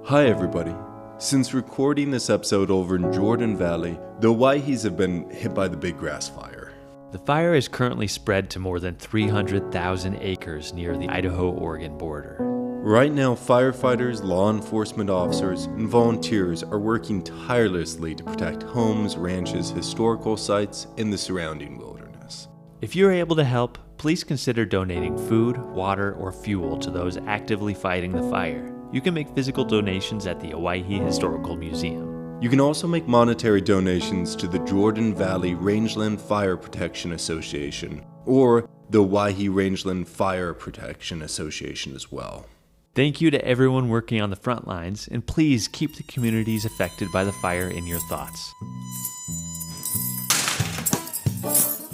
Hi everybody. Since recording this episode over in Jordan Valley, the Owyhees have been hit by the big grass fire. The fire is currently spread to more than 300,000 acres near the Idaho-Oregon border. Right now, firefighters, law enforcement officers, and volunteers are working tirelessly to protect homes, ranches, historical sites, and the surrounding wilderness. If you're able to help, please consider donating food, water, or fuel to those actively fighting the fire. You can make physical donations at the Owyhee Historical Museum. You can also make monetary donations to the Jordan Valley Rangeland Fire Protection Association or the Owyhee Rangeland Fire Protection Association as well. Thank you to everyone working on the front lines, and please keep the communities affected by the fire in your thoughts.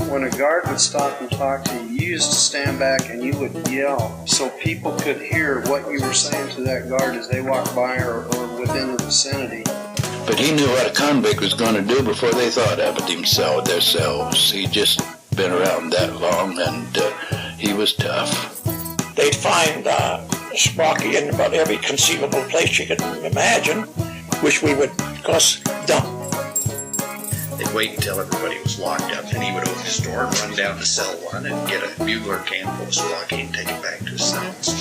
When a guard would stop and talk to you, you used to stand back and you would yell so people could hear what you were saying to that guard as they walked by or within the vicinity. But he knew what a convict was going to do before they thought of it themselves. He'd just been around that long, and he was tough. They'd find Sprocky in about every conceivable place you could imagine, which we would, of course, dump. They'd wait until everybody was locked up, and he would open his door and run down to cell one and get a bugler can full of Sprocky and take it back to his cells.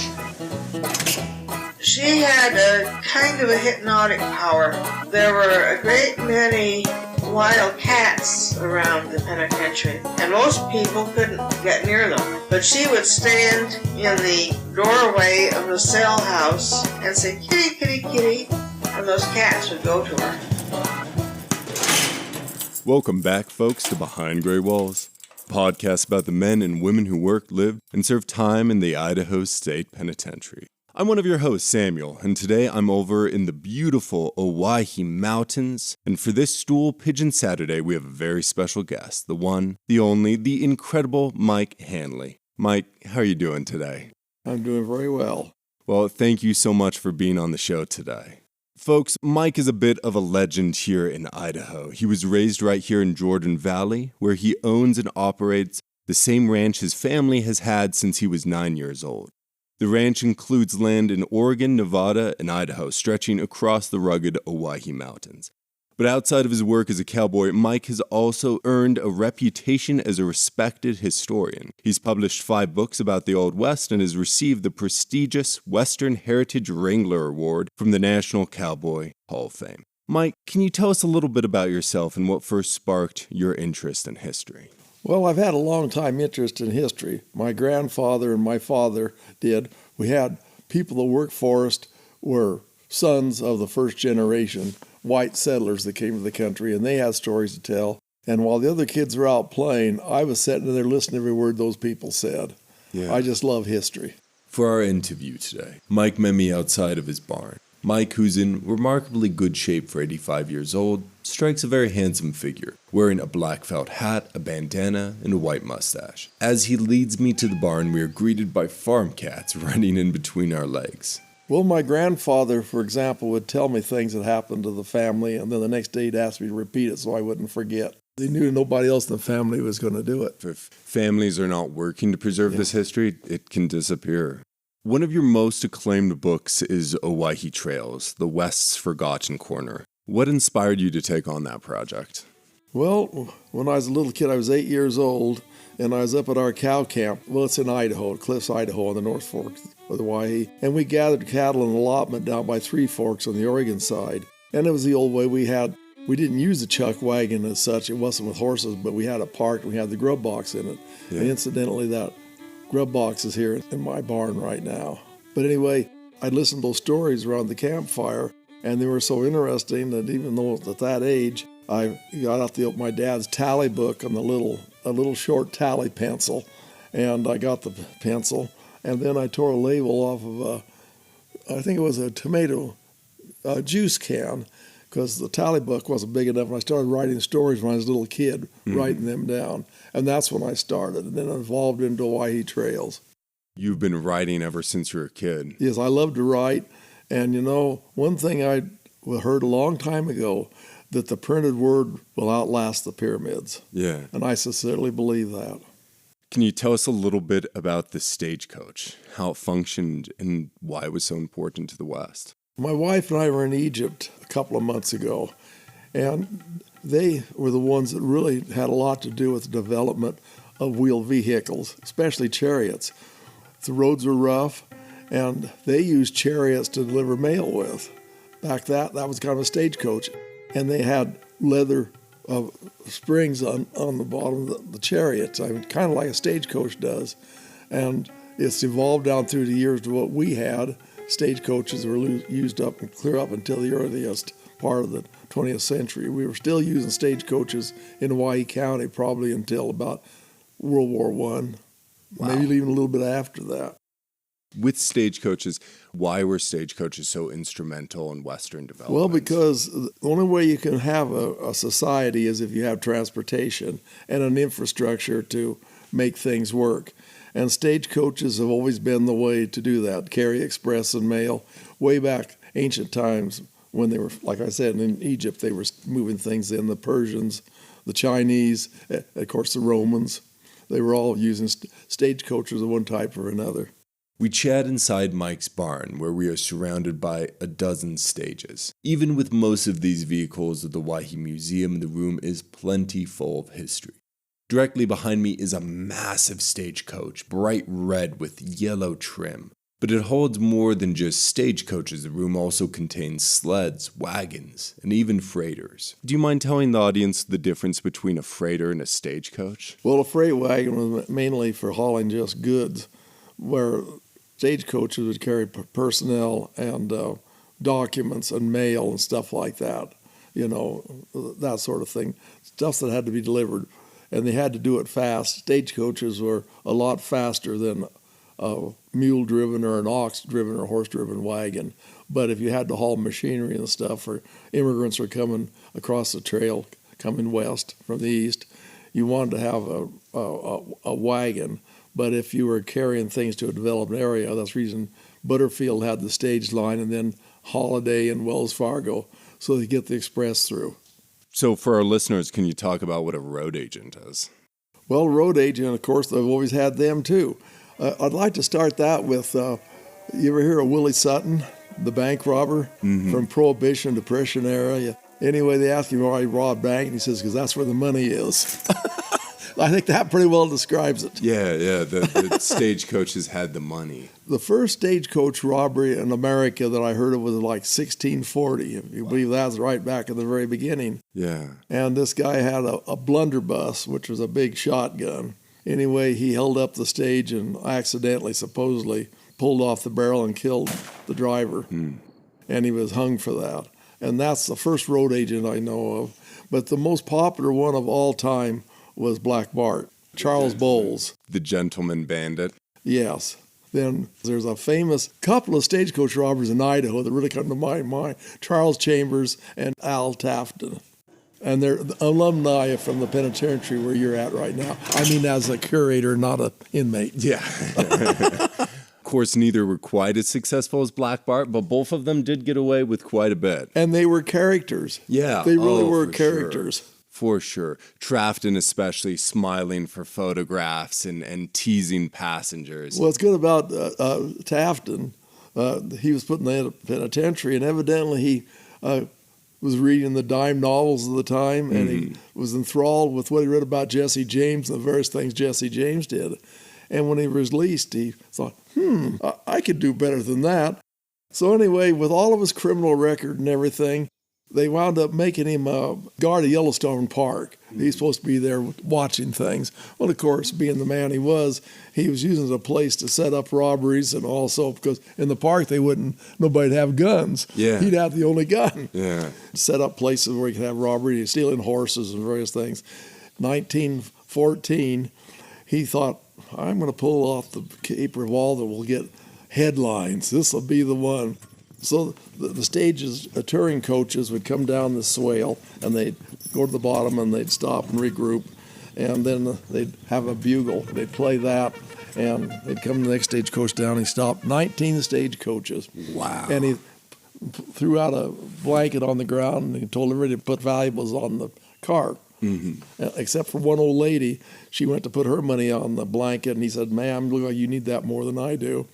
She had a kind of a hypnotic power. There were a great many wild cats around the penitentiary, and most people couldn't get near them. But she would stand in the doorway of the cell house and say, "Kitty, kitty, kitty," and those cats would go to her. Welcome back, folks, to Behind Gray Walls, a podcast about the men and women who worked, lived, and served time in the Idaho State Penitentiary. I'm one of your hosts, Samuel, and today I'm over in the beautiful Owyhee Mountains, and for this Stool, Pigeon Saturday, we have a very special guest, the one, the only, the incredible Mike Hanley. Mike, how are you doing today? I'm doing very well. Well, thank you so much for being on the show today. Folks, Mike is a bit of a legend here in Idaho. He was raised right here in Jordan Valley, where he owns and operates the same ranch his family has had since he was 9 years old. The ranch includes land in Oregon, Nevada, and Idaho, stretching across the rugged Owyhee Mountains. But outside of his work as a cowboy, Mike has also earned a reputation as a respected historian. He's published 5 books about the Old West and has received the prestigious Western Heritage Wrangler Award from the National Cowboy Hall of Fame. Mike, can you tell us a little bit about yourself and what first sparked your interest in history? Well, I've had a long time interest in history. My grandfather and my father did. We had people that worked for us were sons of the first generation, white settlers that came to the country, and they had stories to tell. And while the other kids were out playing, I was sitting there listening to every word those people said. Yeah. I just love history. For our interview today, Mike met me outside of his barn. Mike, who's in remarkably good shape for 85 years old, strikes a very handsome figure, wearing a black felt hat, a bandana, and a white mustache. As he leads me to the barn, we are greeted by farm cats running in between our legs. Well, my grandfather, for example, would tell me things that happened to the family, and then the next day he'd ask me to repeat it so I wouldn't forget. He knew nobody else in the family was going to do it. If families are not working to preserve this history, it can disappear. One of your most acclaimed books is Owyhee Trails, the West's Forgotten Corner. What inspired you to take on that project? Well, when I was a little kid, I was 8 years old, and I was up at our cow camp. Well, it's in Idaho, Cliffs, Idaho, on the North Fork of the Owyhee. And we gathered cattle in an allotment down by Three Forks on the Oregon side. And it was the old way we didn't use a chuck wagon as such. It wasn't with horses, but we had it parked and we had the grub box in it. Yeah. And incidentally, that grub box is here in my barn right now. But anyway, I listened to those stories around the campfire, and they were so interesting that even though at that age, I got out my dad's tally book and a little short tally pencil, and I got the pencil, and then I tore a label off of I think it was a tomato juice can, because the tally book wasn't big enough, and I started writing stories when I was a little kid, writing them down. And that's when I started, and then it evolved into Owyhee Trails. You've been writing ever since you were a kid. Yes, I love to write. And, one thing I heard a long time ago, that the printed word will outlast the pyramids. Yeah. And I sincerely believe that. Can you tell us a little bit about the stagecoach, how it functioned, and why it was so important to the West? My wife and I were in Egypt a couple of months ago, and they were the ones that really had a lot to do with the development of wheeled vehicles, especially chariots. The roads were rough, and they used chariots to deliver mail with. Back that was kind of a stagecoach, and they had leather springs on the bottom of the chariots, kind of like a stagecoach does. And it's evolved down through the years to what we had. Stagecoaches were used up and clear up until the earliest part of the 20th century. We were still using stagecoaches in Hawaii County probably until about World War I, maybe even a little bit after that. With stagecoaches, why were stagecoaches so instrumental in Western development? Well, because the only way you can have a society is if you have transportation and an infrastructure to make things work. And stagecoaches have always been the way to do that, carry express and mail. Way back ancient times when they were, like I said, in Egypt, they were moving things in. The Persians, the Chinese, of course the Romans, they were all using stagecoaches of one type or another. We chat inside Mike's barn, where we are surrounded by a dozen stages. Even with most of these vehicles at the Waihi Museum, the room is plenty full of history. Directly behind me is a massive stagecoach, bright red with yellow trim. But it holds more than just stagecoaches. The room also contains sleds, wagons, and even freighters. Do you mind telling the audience the difference between a freighter and a stagecoach? Well, a freight wagon was mainly for hauling just goods, where stagecoaches would carry personnel and documents and mail and stuff like that, that sort of thing, stuff that had to be delivered. And they had to do it fast. Stagecoaches were a lot faster than a mule-driven or an ox-driven or horse-driven wagon. But if you had to haul machinery and stuff, or immigrants were coming across the trail, coming west from the east, you wanted to have a wagon. But if you were carrying things to a developed area, that's the reason Butterfield had the stage line, and then Holiday and Wells Fargo, so they get the express through. So for our listeners, can you talk about what a road agent is? Well, road agent, of course, I've always had them too. I'd like to start that with, you ever hear of Willie Sutton, the bank robber from Prohibition, Depression era? Anyway, they asked him why he robbed bank, and he says, because that's where the money is. I think that pretty well describes it. Yeah, the stagecoaches had the money. The first stagecoach robbery in America that I heard of was like 1640. If you believe that's right back at the very beginning. Yeah. And this guy had a blunderbuss, which was a big shotgun. Anyway, he held up the stage and accidentally, supposedly, pulled off the barrel and killed the driver. And he was hung for that. And that's the first road agent I know of. But the most popular one of all time was Black Bart, Charles Bowles. The gentleman bandit. Yes. Then there's a famous couple of stagecoach robbers in Idaho that really come to my mind, Charles Chambers and Al Tafton. And they're alumni from the penitentiary where you're at right now. I mean, as a curator, not an inmate. Yeah. Of course, neither were quite as successful as Black Bart, but both of them did get away with quite a bit. And they were characters. Yeah. They really were characters. Sure. For sure. Trafton especially smiling for photographs and teasing passengers. What's good about Tafton, he was put in the penitentiary, and evidently he was reading the dime novels of the time, and he was enthralled with what he read about Jesse James and the various things Jesse James did. And when he was released, he thought, I could do better than that. So anyway, with all of his criminal record and everything, they wound up making him guard of Yellowstone Park. He's supposed to be there watching things. Well, of course, being the man he was using it as a place to set up robberies, and also because in the park nobody'd have guns. Yeah. He'd have the only gun. Yeah. Set up places where he could have robbery, stealing horses and various things. 1914, he thought, I'm going to pull off the caper wall that will get headlines. This will be the one. So the stages, touring coaches would come down the swale, and they'd go to the bottom, and they'd stop and regroup, and then they'd have a bugle. They'd play that, and they'd come to the next stagecoach down. He stopped 19 stagecoaches. Wow. And he threw out a blanket on the ground, and he told everybody to put valuables on the cart. Except for one old lady. She went to put her money on the blanket, and he said, ma'am, look like you need that more than I do.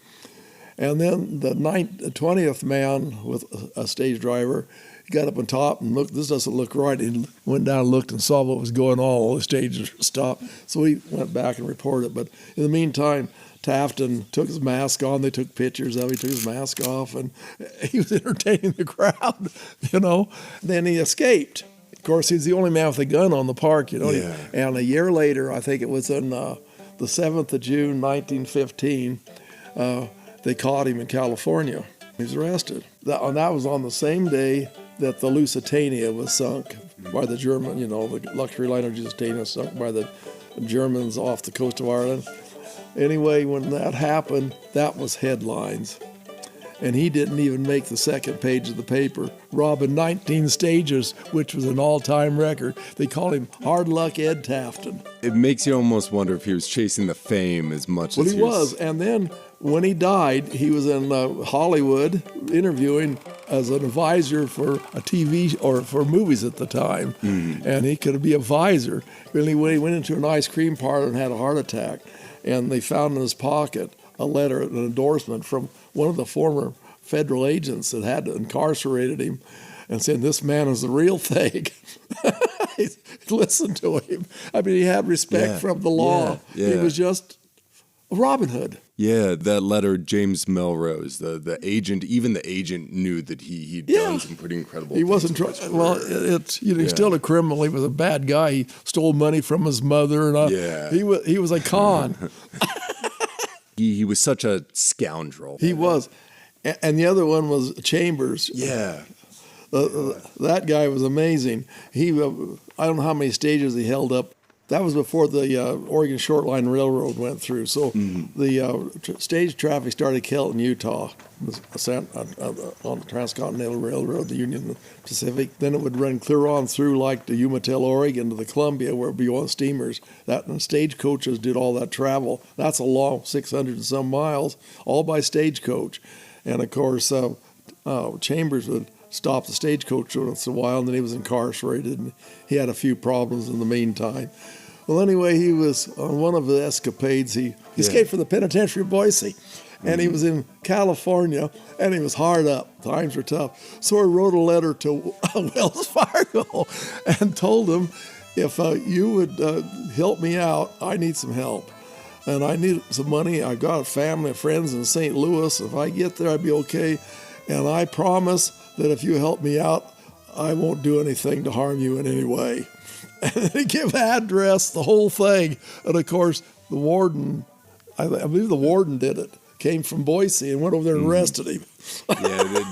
And then the 20th man with a stage driver, he got up on top and looked, this doesn't look right. He went down and looked and saw what was going on. All the stages stopped. So he went back and reported. But in the meantime, Tafton took his mask on. They took pictures of him. He took his mask off, and he was entertaining the crowd, you know. Then he escaped. Of course, he's the only man with a gun on the park, you know. Yeah. And a year later, I think it was on the 7th of June, 1915, they caught him in California. He was arrested. That was on the same day that the Lusitania was sunk by the German, you know, the luxury liner Lusitania sunk by the Germans off the coast of Ireland. Anyway, when that happened, that was headlines. And he didn't even make the second page of the paper. Robbing 19 stages, which was an all-time record. They called him Hard Luck Ed Tafton. It makes you almost wonder if he was chasing the fame as much as he was. And then when he died, he was in Hollywood interviewing as an advisor for a TV or for movies at the time. And he could be a advisor. When he went into an ice cream parlor and had a heart attack, and they found in his pocket a letter, an endorsement from one of the former federal agents that had incarcerated him, and said, "This man is the real thing." Listen to him. I mean, he had respect from the law. Yeah. He was just Robin Hood. Yeah, that letter, James Melrose, the agent, even the agent knew that he'd done some pretty incredible He things. wasn't, he's still a criminal. He was a bad guy. He stole money from his mother. And he was a con. He was such a scoundrel. He was. And the other one was Chambers. Yeah. That guy was amazing. I don't know how many stages he held up. That was before the Oregon Short Line Railroad went through. So the stage traffic started killing Utah on the Transcontinental Railroad, the Union Pacific. Then it would run clear on through like to Umatilla, Oregon, to the Columbia, where it would be on steamers. And stagecoaches did all that travel. That's a long 600 and some miles, all by stagecoach. And of course, Chambers would stop the stagecoach once in a while, and then he was incarcerated, and he had a few problems in the meantime. Well, anyway, he was on one of the escapades. He escaped from the penitentiary of Boise, and he was in California, and he was hard up. Times were tough. So he wrote a letter to Wells Fargo and told them, if you would help me out, I need some help. And I need some money. I've got a family of friends in St. Louis. If I get there, I'd be okay. And I promise that if you help me out, I won't do anything to harm you in any way. And they give address, the whole thing. And of course, the warden, I believe the warden did it, came from Boise and went over there and arrested him.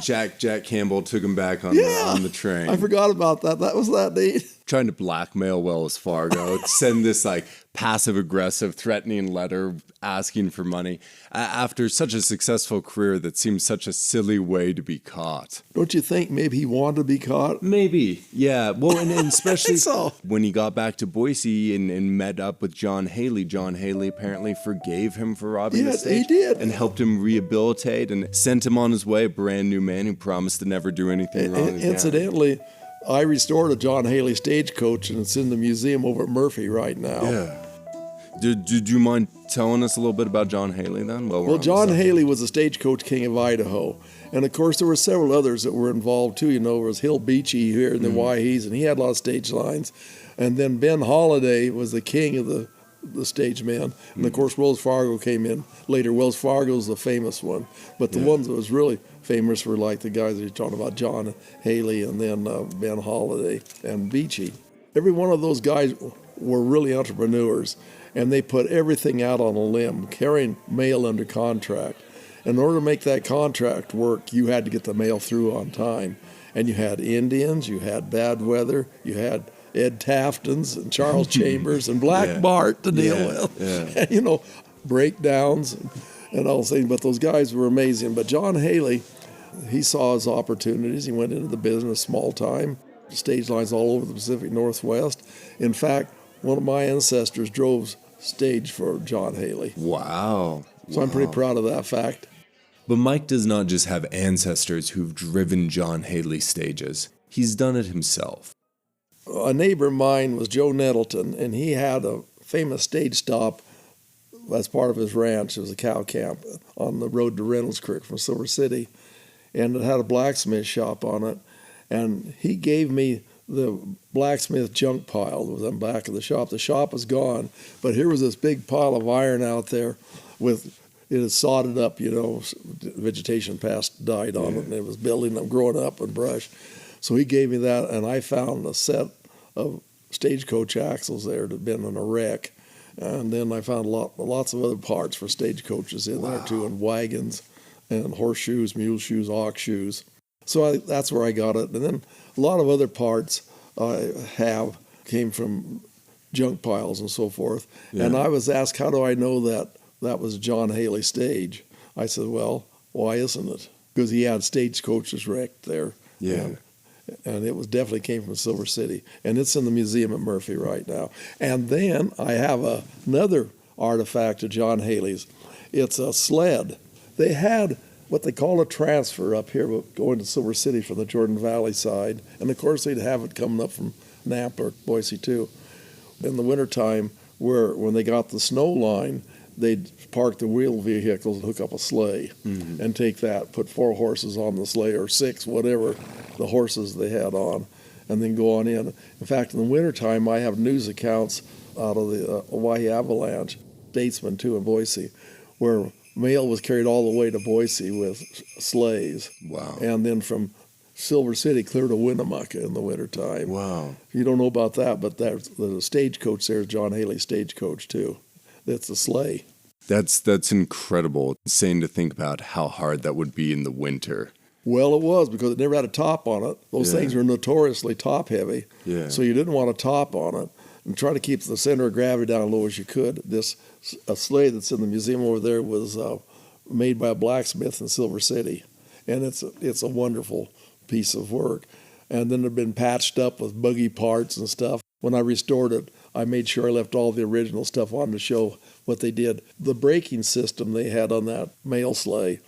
Jack Campbell took him back on the train. I forgot about that. That was that neat. Trying to blackmail Wells Fargo, send this like passive-aggressive, threatening letter asking for money after such a successful career that seems such a silly way to be caught. Don't you think maybe he wanted to be caught? Maybe, yeah. Well, and especially so. When he got back to Boise and met up with John Haley. John Haley apparently forgave him for robbing the stage. He did. And helped him rehabilitate and sent him on his way, a brand new man who promised to never do anything wrong again. Incidentally, I restored a John Haley stagecoach, and it's in the museum over at Murphy right now. Yeah. Did you mind telling us a little bit about John Haley then? Well, John Haley was the stagecoach king of Idaho. And of course, there were several others that were involved too. You know, there was Hill Beachy here in the Waihees, and he had a lot of stage lines. And then Ben Holiday was the king of the stage men. And of course, Wells Fargo came in later. Wells Fargo's the famous one. But the ones that was really famous were like the guys that you're talking about, John Haley and then Ben Holiday and Beachy. Every one of those guys were really entrepreneurs, and they put everything out on a limb, carrying mail under contract. In order to make that contract work, you had to get the mail through on time. And you had Indians, you had bad weather, you had Ed Taftons and Charles Chambers and Black Bart to deal with. And, you know, breakdowns and all those things. But those guys were amazing. But John Haley, he saw his opportunities. He went into the business small time, stage lines all over the Pacific Northwest. In fact, one of my ancestors drove stage for John Haley. Wow. So I'm pretty proud of that fact. But Mike does not just have ancestors who've driven John Haley stages. He's done it himself. A neighbor of mine was Joe Nettleton, and he had a famous stage stop as part of his ranch. It was a cow camp on the road to Reynolds Creek from Silver City, and it had a blacksmith shop on it. And he gave me the blacksmith junk pile that was on the back of the shop. The shop was gone, but here was this big pile of iron out there with it had sodded up, vegetation died on it, and it was building up, growing up and brush. So he gave me that, and I found a set of stagecoach axles there that had been in a wreck. And then I found lots of other parts for stagecoaches in there too, and wagons and horseshoes, mule shoes, ox shoes. So that's where I got it. And then a lot of other parts I have came from junk piles and so forth. Yeah. And I was asked, how do I know that was John Haley stage? I said, well, why isn't it? Because he had stagecoaches wrecked there. Yeah. And it definitely came from Silver City. And it's in the museum at Murphy right now. And then I have another artifact of John Haley's. It's a sled. They had what they call a transfer up here going to Silver City from the Jordan Valley side. And of course they'd have it coming up from Nampa or Boise too. In the wintertime, when they got the snow line, they'd park the wheel vehicles and hook up a sleigh and take that, put 4 horses on the sleigh or 6, whatever the horses they had on, and then go on in. In fact, in the wintertime, I have news accounts out of the Hawaii Avalanche, Statesman too in Boise, where mail was carried all the way to Boise with sleighs. Wow. And then from Silver City clear to Winnemucca in the wintertime. Wow. You don't know about that, but the stagecoach there is John Haley stagecoach too. That's a sleigh. That's incredible. Insane to think about how hard that would be in the winter. Well, it was because it never had a top on it. Those things were notoriously top heavy. Yeah. So you didn't want a top on it. And try to keep the center of gravity down as low as you could. A sleigh that's in the museum over there was made by a blacksmith in Silver City. And it's a wonderful piece of work. And then it had been patched up with buggy parts and stuff. When I restored it, I made sure I left all the original stuff on to show what they did. The braking system they had on that mail sleigh,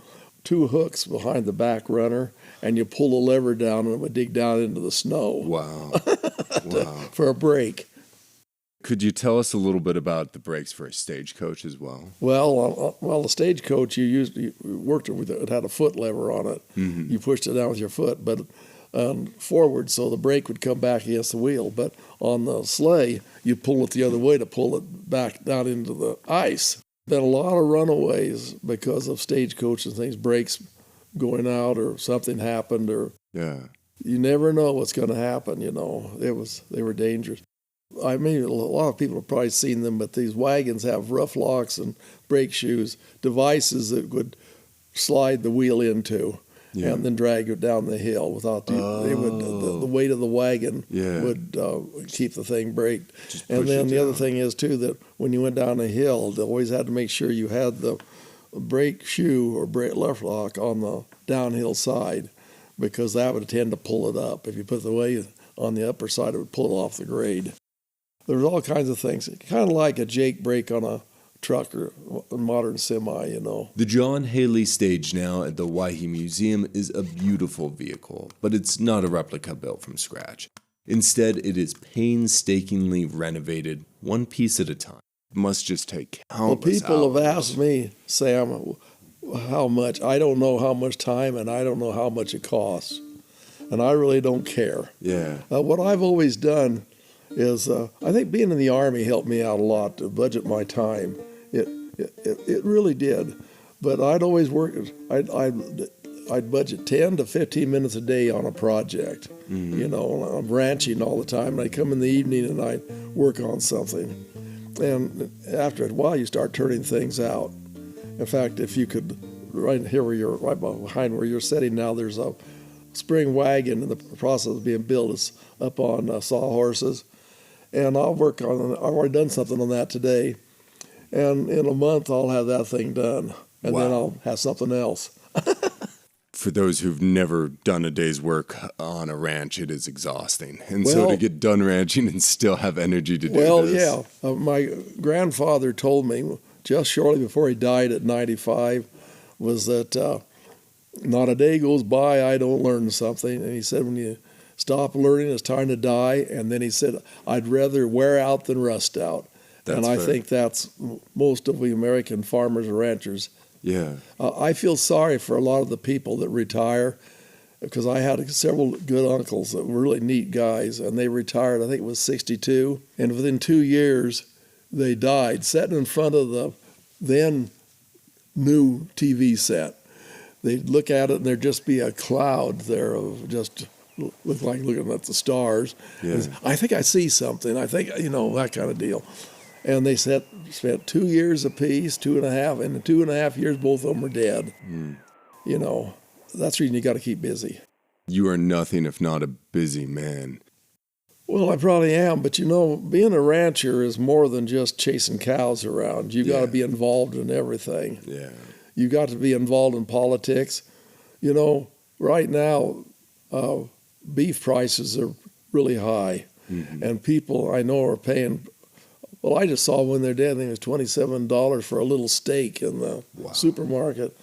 2 hooks behind the back runner, and you pull the lever down and it would dig down into the snow. Wow. For a brake. Could you tell us a little bit about the brakes for a stagecoach as well? Well, the stagecoach you worked with it had a foot lever on it. Mm-hmm. You pushed it down with your foot, but forward, so the brake would come back against the wheel. But on the sleigh, you pull it the other way to pull it back down into the ice. Been a lot of runaways because of stagecoach and things, brakes going out or something happened, or you never know what's going to happen. They were dangerous. I mean, a lot of people have probably seen them, but these wagons have rough locks and brake shoes, devices that would slide the wheel into and then drag it down the hill without the weight of the wagon would keep the thing braked. And then the other thing is too that when you went down a hill, they always had to make sure you had the brake shoe or brake left lock on the downhill side, because that would tend to pull it up. If you put the weight on the upper side, it would pull it off the grade. There's all kinds of things, kind of like a Jake brake on a truck or a modern semi, The John Haley stage now at the Waihi Museum is a beautiful vehicle, but it's not a replica built from scratch. Instead, it is painstakingly renovated, one piece at a time. It must just take countless people hours. have asked me, Sam, how much. I don't know how much time, and I don't know how much it costs. And I really don't care. Yeah. What I've always done is I think being in the Army helped me out a lot to budget my time. It really did. But I'd always work, I'd budget 10 to 15 minutes a day on a project. Mm-hmm. I'm ranching all the time, and I'd come in the evening and I'd work on something. And after a while, you start turning things out. In fact, if you could, right here right behind where you're sitting now, there's a spring wagon in the process of being built. It's up on sawhorses. And I've already done something on that today. And in a month, I'll have that thing done. And then I'll have something else. For those who've never done a day's work on a ranch, it is exhausting. And so to get done ranching and still have energy to do this. My grandfather told me just shortly before he died at 95 was that not a day goes by I don't learn something. And he said, when you stop learning, it's time to die. And then he said, I'd rather wear out than rust out. and I think that's most of the American farmers and ranchers. Yeah. I feel sorry for a lot of the people that retire, because I had several good uncles that were really neat guys, and they retired, I think it was 62, and within 2 years they died, sitting in front of the then new TV set. They'd look at it and there'd just be a cloud there of just look like looking at the stars. Yeah. I think I see something. I think, that kind of deal. And they spent 2 years apiece, 2.5, and in 2.5 years, both of them are dead. That's the reason you got to keep busy. You are nothing if not a busy man. Well, I probably am, but being a rancher is more than just chasing cows around. You got to be involved in everything. Yeah. You got to be involved in politics. Right now, beef prices are really high, and people I know are paying. Well, I just saw when they're dead, I think it was $27 for a little steak in the supermarket.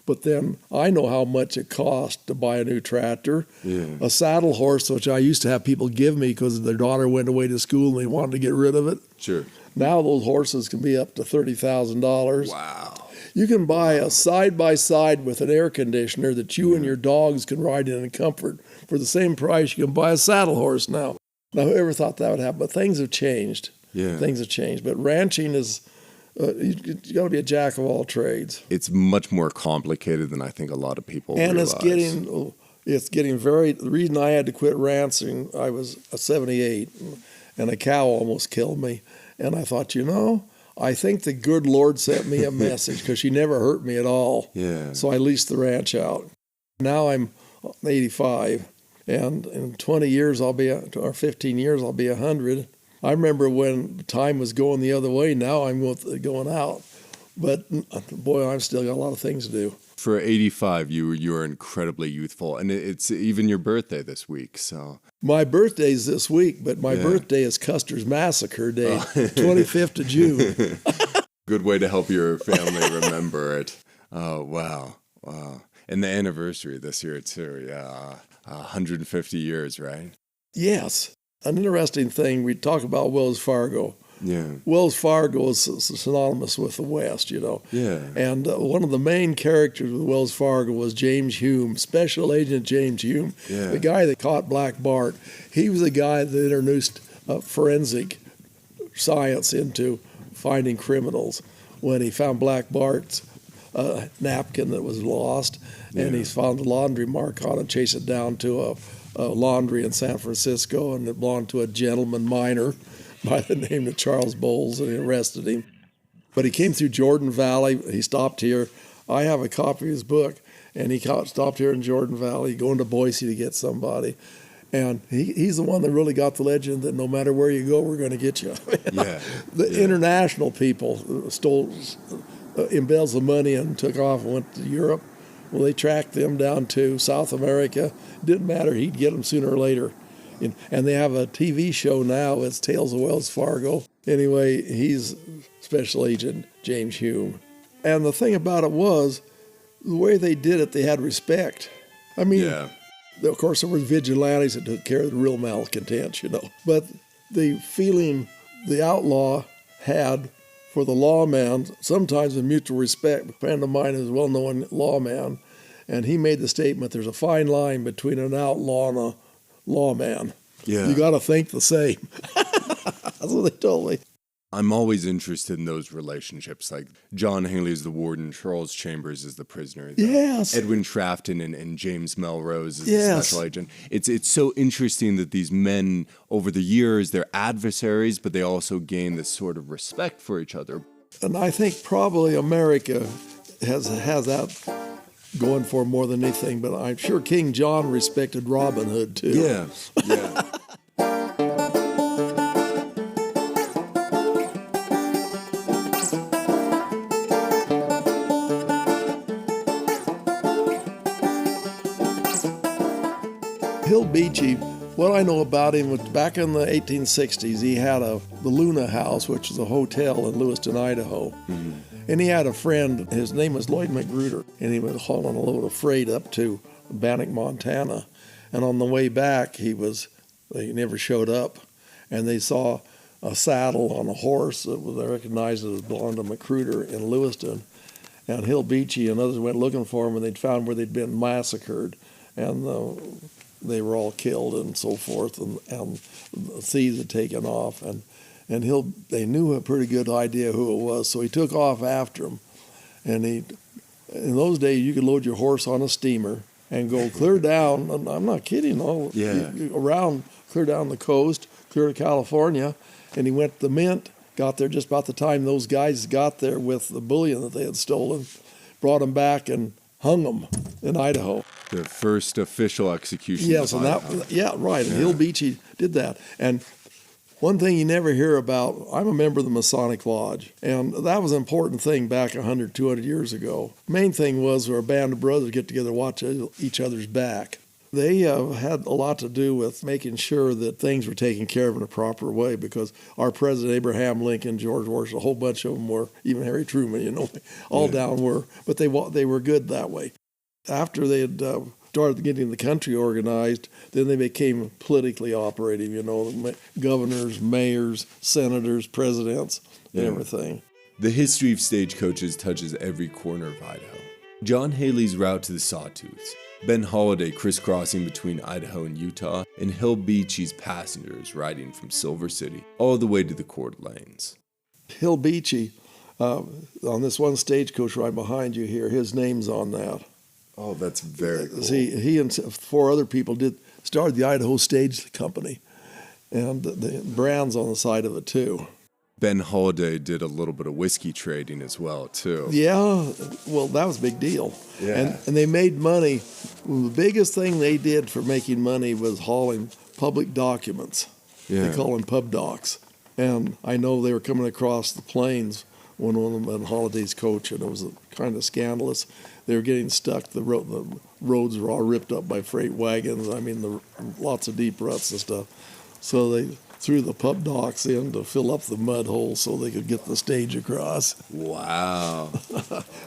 But then I know how much it costs to buy a new tractor. Yeah. A saddle horse, which I used to have people give me because their daughter went away to school and they wanted to get rid of it. Sure. Now those horses can be up to $30,000. Wow. You can buy a side-by-side with an air conditioner that you and your dogs can ride in comfort. For the same price, you can buy a saddle horse now. Now, whoever thought that would happen? But things have changed. Yeah. Things have changed. But ranching is... you got to be a jack of all trades. It's much more complicated than I think a lot of people realize. And it's getting very. The reason I had to quit ranching, I was 78, and a cow almost killed me, and I thought, I think the good Lord sent me a message because she never hurt me at all. Yeah. So I leased the ranch out. Now I'm 85, and in 20 years or 15 years I'll be 100. I remember when time was going the other way. Now I'm going out. But, boy, I've still got a lot of things to do. For 85, you are incredibly youthful. And it's even your birthday this week. So my birthday's this week, but my birthday is Custer's Massacre Day, 25th of June. Good way to help your family remember it. Oh, wow. And the anniversary this year, too. Yeah, 150 years, right? Yes. An interesting thing, we talk about Wells Fargo. Yeah. Wells Fargo is synonymous with the West, Yeah. And one of the main characters with Wells Fargo was James Hume, Special Agent James Hume, the guy that caught Black Bart. He was the guy that introduced forensic science into finding criminals when he found Black Bart's napkin that was lost, and he found a laundry mark on it, chased it down to a laundry in San Francisco, and it belonged to a gentleman miner by the name of Charles Bowles, and he arrested him. But he came through Jordan Valley. He stopped here. I have a copy of his book, and he stopped here in Jordan Valley, going to Boise to get somebody. And he's the one that really got the legend that no matter where you go, we're going to get you. The international people stole, embezzled money and took off and went to Europe. Well, they tracked them down to South America. Didn't matter. He'd get them sooner or later. And they have a TV show now. It's Tales of Wells Fargo. Anyway, he's Special Agent James Hume. And the thing about it was, the way they did it, they had respect. I mean, of course, there were vigilantes that took care of the real malcontents, But the feeling the outlaw had for the lawman, sometimes with mutual respect. A friend of mine is a well-known lawman, and he made the statement, there's a fine line between an outlaw and a lawman. Yeah. You got to think the same. That's what they told me. I'm always interested in those relationships. Like John Hanley is the warden, Charles Chambers is the prisoner. Yes. Edwin Trafton and James Melrose is the special agent. It's so interesting that these men, over the years, they're adversaries, but they also gain this sort of respect for each other. And I think probably America has that going for more than anything, but I'm sure King John respected Robin Hood, too. Yeah. Hill Beachy, what I know about him was back in the 1860s, he had the Luna House, which is a hotel in Lewiston, Idaho. Mm-hmm. And he had a friend, his name was Lloyd Magruder, and he was hauling a load of freight up to Bannock, Montana. And on the way back, he never showed up. And they saw a saddle on a horse that was recognized as belonged to Magruder in Lewiston. And Hill Beachy and others went looking for them, and they'd found where they'd been massacred. And they were all killed and so forth, and the thieves had taken off. And they knew a pretty good idea who it was, so he took off after them. And in those days, you could load your horse on a steamer and go clear down, and I'm not kidding, clear down the coast, clear to California, and he went to the Mint, got there just about the time those guys got there with the bullion that they had stolen, brought them back and hung them in Idaho. The first official execution. Yes, and right. And Hill Beachy did that. And one thing you never hear about, I'm a member of the Masonic Lodge, and that was an important thing back 100, 200 years ago. Main thing was where a band of brothers get together to watch each other's back. They had a lot to do with making sure that things were taken care of in a proper way, because our president, Abraham Lincoln, George Washington, a whole bunch of them were, even Harry Truman, all down were, but they were good that way. After they had started getting the country organized, then they became politically operative, governors, mayors, senators, presidents, and everything. The history of stagecoaches touches every corner of Idaho. John Haley's route to the Sawtooths, Ben Holiday crisscrossing between Idaho and Utah, and Hill Beachy's passengers riding from Silver City all the way to the Coeur d'Alenes. Hill Beachy, on this one stagecoach right behind you here, his name's on that. Oh, that's very cool. See, he and 4 other people started the Idaho Stage Company, and the brand's on the side of it too. Ben Holiday did a little bit of whiskey trading as well too. Yeah, well, that was a big deal. Yeah. And they made money. Well, the biggest thing they did for making money was hauling public documents. Yeah. They call them pub docs. And I know they were coming across the plains when one of them had Holiday's coach, and it was kind of scandalous. They were getting stuck. The roads were all ripped up by freight wagons. I mean, lots of deep ruts and stuff. So they threw the pub docks in to fill up the mud holes so they could get the stage across. Wow.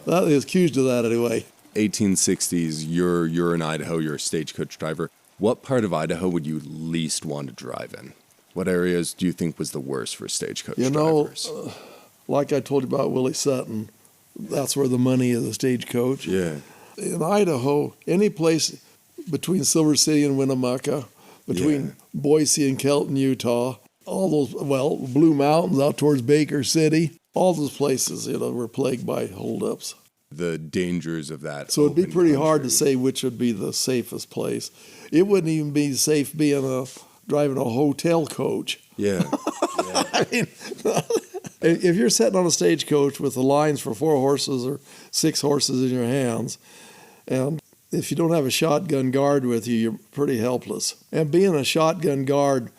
That is accused of that anyway. 1860s, you're in Idaho, you're a stagecoach driver. What part of Idaho would you least want to drive in? What areas do you think was the worst for stagecoach drivers? Like I told you about Willie Sutton, that's where the money is, a stagecoach. Yeah. In Idaho, any place between Silver City and Winnemucca, between Boise and Kelton, Utah, all those, Blue Mountains out towards Baker City, all those places, were plagued by holdups. The dangers of that. So it'd be pretty hard to say which would be the safest place. It wouldn't even be safe driving a hotel coach. Yeah. I mean, if you're sitting on a stagecoach with the lines for 4 horses or 6 horses in your hands, and if you don't have a shotgun guard with you, you're pretty helpless. And being a shotgun guard,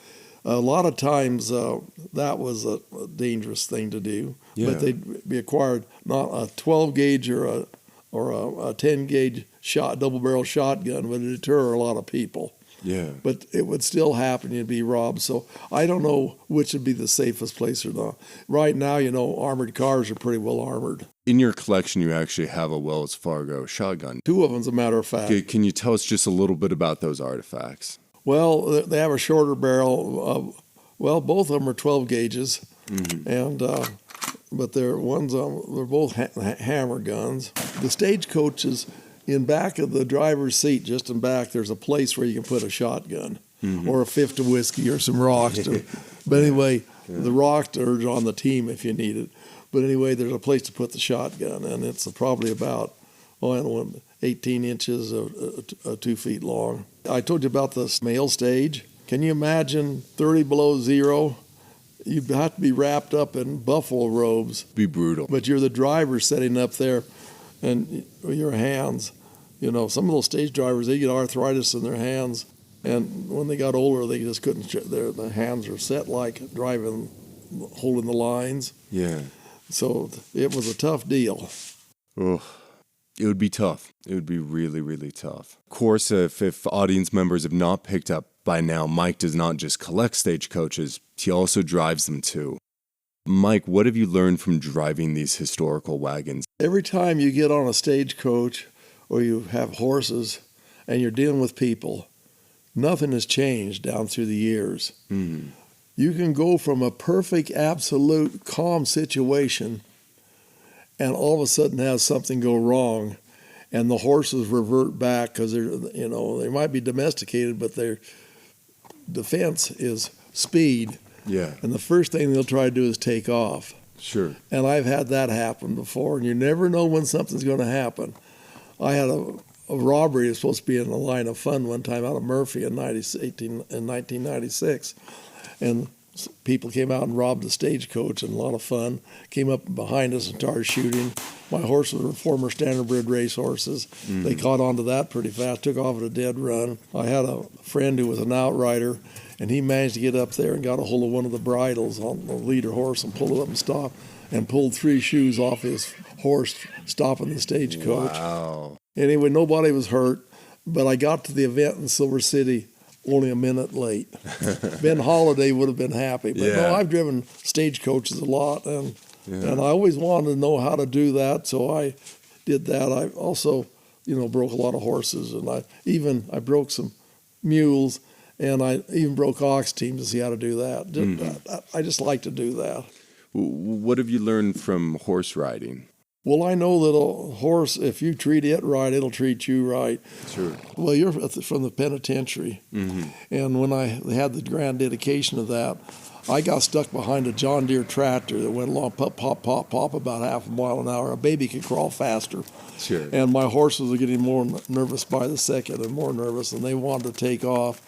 a lot of times that was a dangerous thing to do. Yeah. But they'd be acquired not a 12 gauge or a 10 gauge double barrel shotgun would deter a lot of people. Yeah. But it would still happen. You'd be robbed. So I don't know which would be the safest place or not. Right now, armored cars are pretty well armored. In your collection, you actually have a Wells Fargo shotgun. 2 of them, as a matter of fact. Can you tell us just a little bit about those artifacts? Well, they have a shorter barrel. Both of them are 12 gauges, and but they're both hammer guns. The stagecoaches, in back of the driver's seat, just in back, there's a place where you can put a shotgun or a fifth of whiskey or some rocks. But anyway, the rocks are on the team if you need it. But anyway, there's a place to put the shotgun, and it's probably about 18 inches, 2 feet long. I told you about the mail stage. Can you imagine 30 below zero? You'd have to be wrapped up in buffalo robes. Be brutal. But you're the driver sitting up there, and your hands. Some of those stage drivers, they get arthritis in their hands, and when they got older, they just couldn't. Their hands are set like driving, holding the lines. Yeah. So it was a tough deal. Oh, it would be tough. It would be really, really tough. Of course, if audience members have not picked up by now, Mike does not just collect stagecoaches, he also drives them too. Mike, what have you learned from driving these historical wagons? Every time you get on a stagecoach or you have horses and you're dealing with people, nothing has changed down through the years. You can go from a perfect, absolute, calm situation and all of a sudden have something go wrong, and the horses revert back because they might be domesticated, but their defense is speed. Yeah. And the first thing they'll try to do is take off. Sure. And I've had that happen before, and you never know when something's going to happen. I had a robbery that was supposed to be in the line of fun one time out of Murphy in 1996. And people came out and robbed the stagecoach, and a lot of fun. Came up behind us and started shooting. My horses were former standardbred race horses. Mm-hmm. They caught on to that pretty fast, took off at a dead run. I had a friend who was an outrider, and he managed to get up there and got a hold of one of the bridles on the leader horse and pulled it up and stopped, and pulled 3 shoes off his horse, stopping the stagecoach. Wow. Anyway, nobody was hurt, but I got to the event in Silver City only a minute late. Ben Holiday would have been happy. But no, I've driven stagecoaches a lot, and I always wanted to know how to do that, so I did that. I also, broke a lot of horses, and I broke some mules, and I even broke ox teams to see how to do that. I just like to do that. What have you learned from horse riding? Well, I know that a horse, if you treat it right, it'll treat you right. Sure. Well, you're from the penitentiary. Mm-hmm. And when I had the grand dedication of that, I got stuck behind a John Deere tractor that went along, pop, pop, pop, pop, about half a mile an hour. A baby could crawl faster. Sure. And my horses were getting more nervous by the second and more nervous, and they wanted to take off.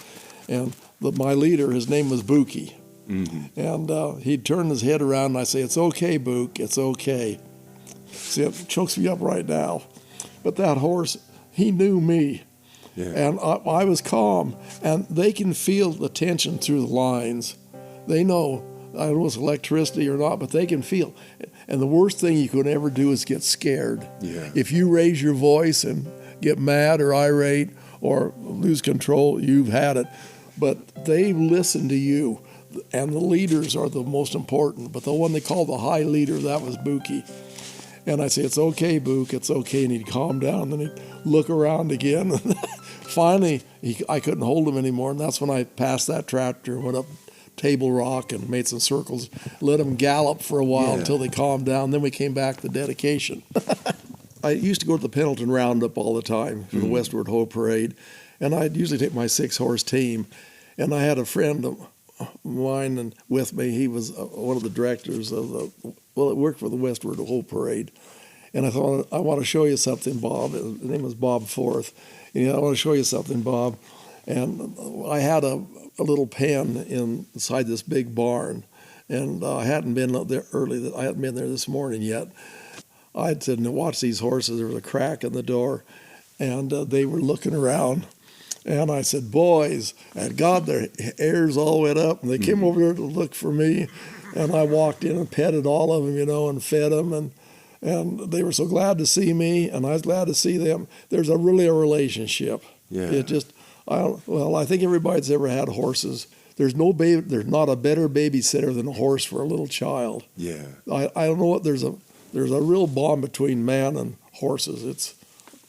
And my leader, his name was Bookie. Mm-hmm. And he'd turn his head around, and I'd say, "It's okay, Book, it's okay." See, it chokes me up right now. But that horse, he knew me. Yeah. And I was calm. And they can feel the tension through the lines. They know, I don't know if it's electricity or not, but they can feel. And the worst thing you could ever do is get scared. Yeah. If you raise your voice and get mad or irate or lose control, you've had it. But they listen to you. And the leaders are the most important. But the one they call the high leader, that was Bookie. And I'd say, "It's okay, Book, it's okay." And he'd calm down, and then he'd look around again. Finally, I couldn't hold him anymore, and that's when I passed that tractor and went up Table Rock and made some circles, let them gallop for a while until they calmed down. Then we came back to dedication. I used to go to the Pendleton Roundup all the time for the Westward Hoe Parade, and I'd usually take my 6-horse team. And I had a friend of mine and with me. He was one of the directors of it worked for the Westward Hoe Parade. And I thought, "I want to show you something, Bob." His name was Bob Forth. "I want to show you something, Bob." And I had a little pen inside this big barn, and I hadn't been there early. I hadn't been there this morning yet. I'd said, "Watch these horses." There was a crack in the door, and they were looking around. And I said, "Boys," and God, their hairs all went up, and they came over there to look for me. And I walked in and petted all of them, and fed them, and they were so glad to see me, and I was glad to see them. There's really a relationship. Yeah. It just, I think everybody that's ever had horses, there's not a better babysitter than a horse for a little child. Yeah. I don't know what there's a real bond between man and horses.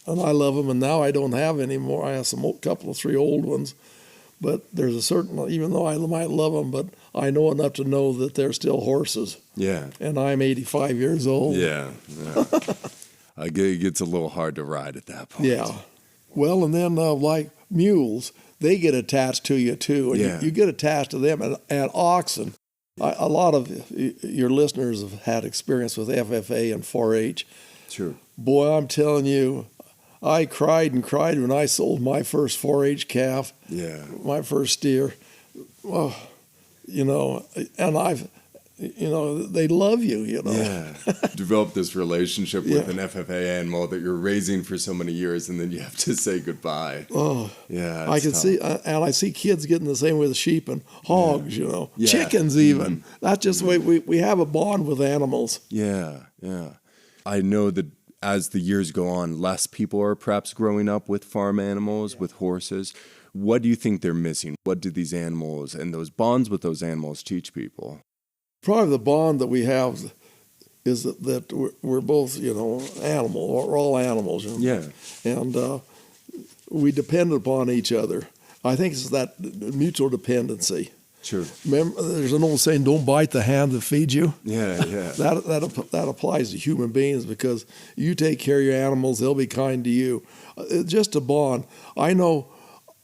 And I love them, and now I don't have any more. I have couple of 3 old ones. But there's a certain, even though I might love them, but I know enough to know that they're still horses. Yeah. And I'm 85 years old. Yeah. It gets a little hard to ride at that point. Yeah. Well, and then like mules, they get attached to you too. And you get attached to them. And oxen, a lot of your listeners have had experience with FFA and 4-H. Sure. Boy, I'm telling you, I cried and cried when I sold my first 4-H calf, my first steer. Well, and they love you, Yeah. Develop this relationship with an FFA animal that you're raising for so many years, and then you have to say goodbye. Oh, yeah. I can see, and I see kids getting the same with sheep and hogs, chickens even. Mm-hmm. That's just the way we have a bond with animals. Yeah, yeah. I know that as the years go on, less people are perhaps growing up with farm animals, with horses. What do you think they're missing? What do these animals and those bonds with those animals teach people? Probably the bond that we have is that we're both, animal. We're all animals. Yeah. And we depend upon each other. I think it's that mutual dependency. Sure. Remember, there's an old saying, don't bite the hand that feeds you. Yeah. That applies to human beings, because you take care of your animals, they'll be kind to you. It's just a bond. I know,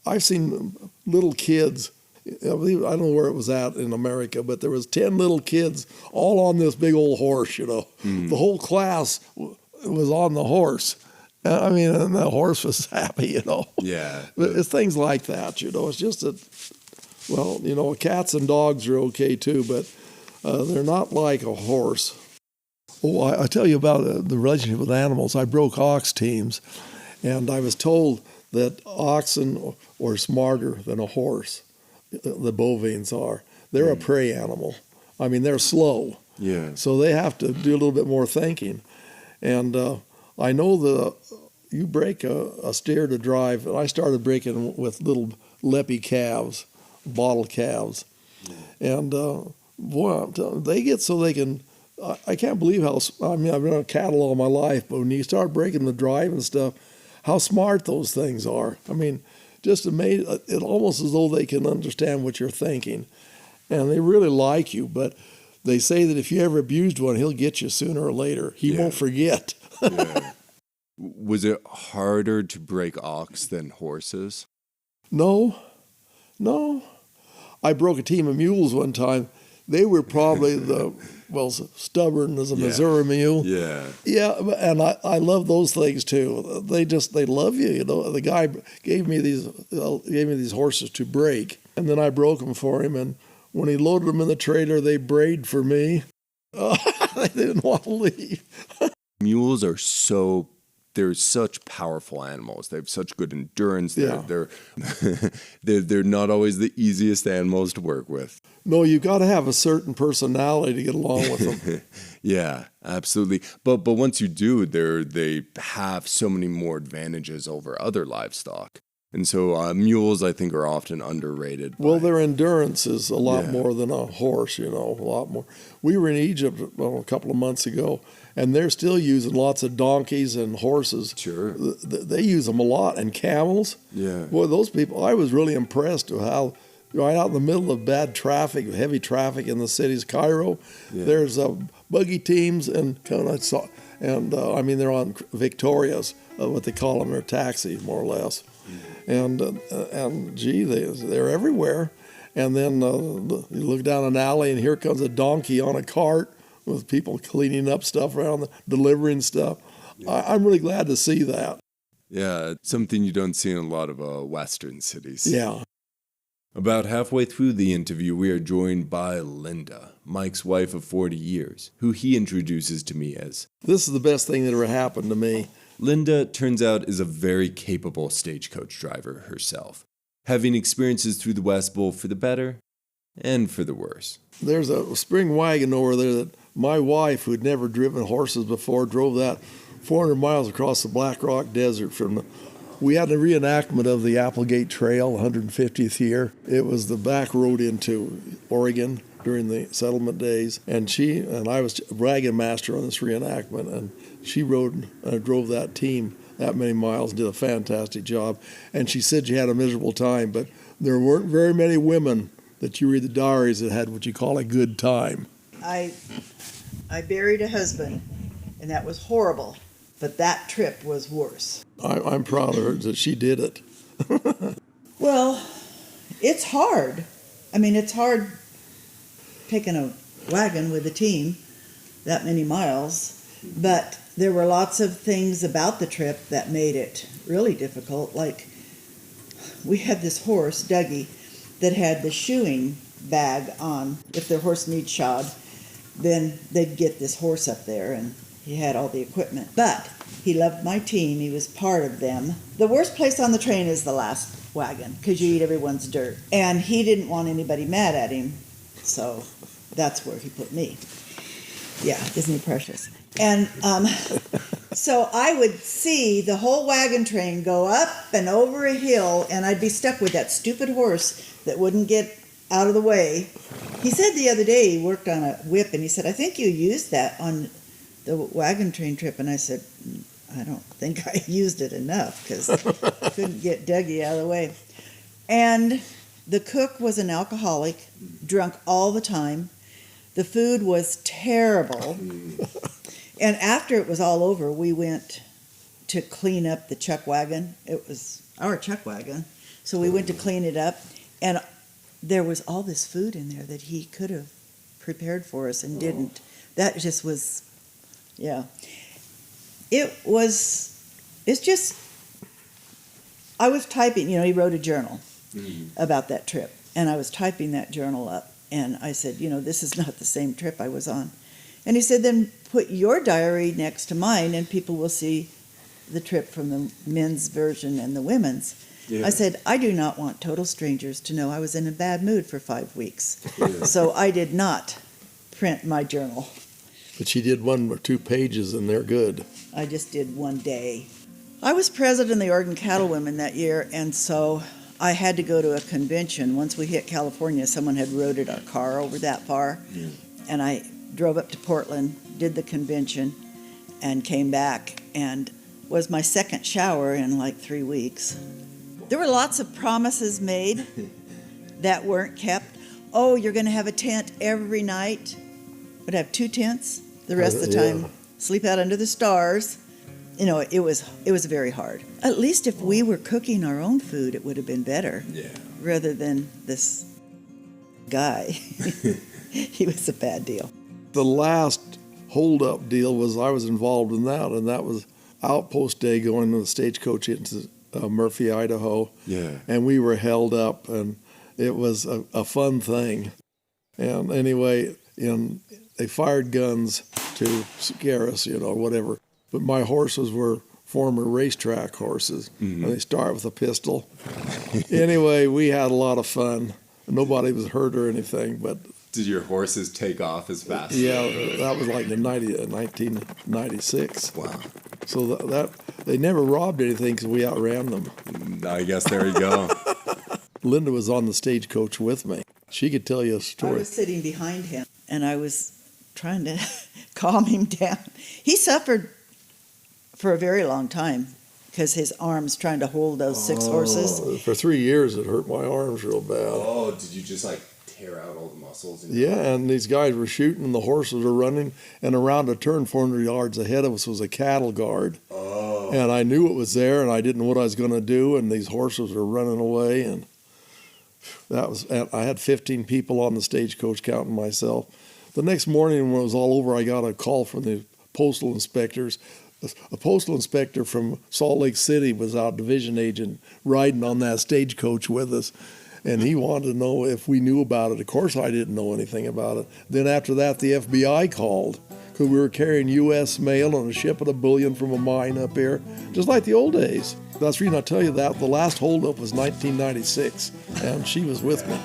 I've seen little kids, I don't know where it was at in America, but there was 10 little kids all on this big old horse, The whole class was on the horse. I mean, and the horse was happy, Yeah. But it's things like that, It's just that, well, cats and dogs are okay too, but they're not like a horse. Oh, I tell you about the relationship with animals. I broke ox teams, and I was told that oxen are smarter than a horse. The bovines are. They're a prey animal. I mean, they're slow. Yeah. So they have to do a little bit more thinking. And I know you break a steer to drive, and I started breaking with little leppy calves, bottle calves. And boy, they get so they can, I can't believe I've been on cattle all my life, but when you start breaking the drive and stuff, how smart those things are. I mean, just amazing. It's almost as though they can understand what you're thinking. And they really like you, but they say that if you ever abused one, he'll get you sooner or later. He won't forget. Yeah. Was it harder to break ox than horses? No. I broke a team of mules one time. They were probably stubborn as a Missouri mule. Yeah. Yeah, and I love those things too. They love you. The guy gave me these horses to break, and then I broke them for him. And when he loaded them in the trailer, they brayed for me. They didn't want to leave. Mules are they're such powerful animals. They have such good endurance. They're not always the easiest animals to work with. No, you've got to have a certain personality to get along with them. Yeah, absolutely. But once you do, they have so many more advantages over other livestock. And so mules, I think, are often underrated. Well, their endurance is a lot more than a horse, a lot more. We were in Egypt a couple of months ago, and they're still using lots of donkeys and horses. Sure. They use them a lot, and camels. Yeah. Boy, those people, I was really impressed with how, right out in the middle of bad traffic, heavy traffic in the cities, Cairo, there's buggy teams and they're on Victorias, what they call them, they're taxis, more or less. And gee, they're everywhere. And then you look down an alley, and here comes a donkey on a cart with people cleaning up stuff around, delivering stuff. Yeah. I'm really glad to see that. Yeah, it's something you don't see in a lot of Western cities. Yeah. About halfway through the interview, we are joined by Linda, Mike's wife of 40 years, who he introduces to me as. This is the best thing that ever happened to me. Linda, turns out, is a very capable stagecoach driver herself, having experiences through the West Bowl for the better and for the worse. There's a spring wagon over there that my wife, who'd never driven horses before, drove that 400 miles across the Black Rock Desert we had a reenactment of the Applegate Trail, 150th year. It was the back road into Oregon during the settlement days, and I was wagon master on this reenactment, and she drove that team that many miles, did a fantastic job. And she said she had a miserable time, but there weren't very many women that you read the diaries that had what you call a good time. I buried a husband, and that was horrible, but that trip was worse. I'm proud of her that she did it. Well, it's hard. I mean, it's hard taking a wagon with a team that many miles, but there were lots of things about the trip that made it really difficult. Like, we had this horse, Dougie, that had the shoeing bag on. If their horse needs shod, then they'd get this horse up there, and he had all the equipment. But he loved my team. He was part of them. The worst place on the train is the last wagon, because you eat everyone's dirt. And he didn't want anybody mad at him, so that's where he put me. Yeah, isn't he precious? And so I would see the whole wagon train go up and over a hill, and I'd be stuck with that stupid horse that wouldn't get out of the way. He said the other day he worked on a whip, and he said, I think you used that on the wagon train trip. And I said, I don't think I used it enough, because I couldn't get Dougie out of the way. And The cook was an alcoholic, drunk all the time. The food was terrible. And after it was all over, we went to clean up the chuck wagon. It was our chuck wagon. So we went to clean it up, and there was all this food in there that he could have prepared for us and didn't. That just was, yeah. It's just, I was typing, he wrote a journal about that trip, and I was typing that journal up, and I said, this is not the same trip I was on. And he said, then put your diary next to mine, and people will see the trip from the men's version and the women's. Yeah. I said, I do not want total strangers to know I was in a bad mood for 5 weeks. Yeah. So I did not print my journal. But she did 1 or 2 pages, and they're good. I just did one day. I was president of the Oregon Cattlewomen that year, and so I had to go to a convention. Once we hit California, someone had loaded our car over that far, and I drove up to Portland, did the convention, and came back, and was my second shower in like 3 weeks. There were lots of promises made that weren't kept. Oh, you're going to have a tent every night. Would have 2 tents. The rest of the time, sleep out under the stars. It was very hard. At least if we were cooking our own food, it would have been better. Yeah. Rather than this guy. He was a bad deal. The last hold-up deal was I was involved in that, and that was Outpost Day going to the stagecoach into Murphy, Idaho. Yeah. And we were held up, and it was a fun thing. And anyway, they fired guns to scare us, or whatever. But my horses were former racetrack horses, and they start with a pistol. Anyway, we had a lot of fun. Nobody was hurt or anything, but... Did your horses take off as fast? Yeah, that was like in 1996. Wow. So that they never robbed anything because we outran them. I guess there you go. Linda was on the stagecoach with me. She could tell you a story. I was sitting behind him, and I was trying to calm him down. He suffered for a very long time because his arms trying to hold those 6 horses. For 3 years, it hurt my arms real bad. Oh, did you just tear out all the muscles? And these guys were shooting, and the horses were running, and around a turn 400 yards ahead of us was a cattle guard. Oh. And I knew it was there, and I didn't know what I was going to do, and these horses were running away, and I had 15 people on the stagecoach counting myself. The next morning when it was all over, I got a call from the postal inspectors. A postal inspector from Salt Lake City was our division agent riding on that stagecoach with us. And he wanted to know if we knew about it. Of course, I didn't know anything about it. Then after that, the FBI called because we were carrying U.S. mail on a ship of bullion from a mine up here, just like the old days. That's the reason I tell you that. The last holdup was 1996, and she was with me.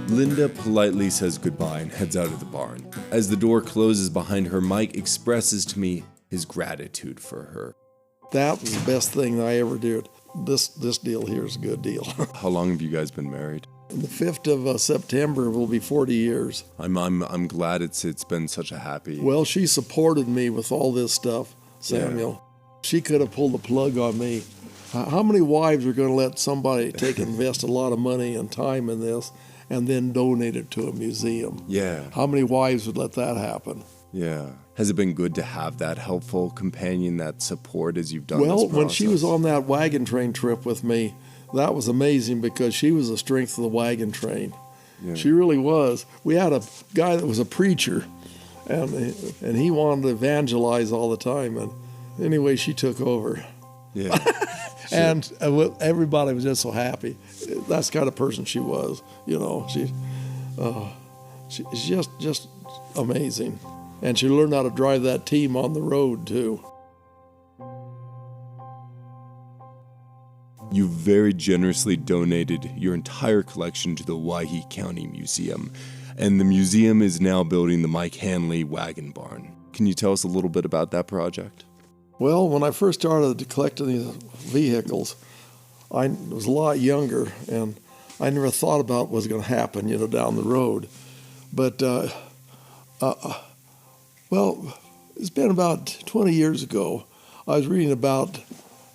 Linda politely says goodbye and heads out of the barn. As the door closes behind her, Mike expresses to me his gratitude for her. That was the best thing I ever did. This deal here is a good deal. How long have you guys been married? The 5th of September will be 40 years. I'm glad it's been such a happy... Well, she supported me with all this stuff, Samuel. Yeah. She could have pulled the plug on me. How many wives are going to let somebody invest a lot of money and time in this and then donate it to a museum? Yeah. How many wives would let that happen? Yeah. Has it been good to have that helpful companion, that support as you've done this process? Well, when she was on that wagon train trip with me, that was amazing because she was the strength of the wagon train. Yeah. She really was. We had a guy that was a preacher, and he wanted to evangelize all the time. And anyway, she took over. Yeah. Sure. And everybody was just so happy. That's the kind of person she was. She's just amazing. And she learned how to drive that team on the road, too. You very generously donated your entire collection to the Owyhee County Museum, and the museum is now building the Mike Hanley Wagon Barn. Can you tell us a little bit about that project? Well, when I first started collecting these vehicles, I was a lot younger, and I never thought about what was going to happen, down the road. But, well, it's been about 20 years ago. I was reading about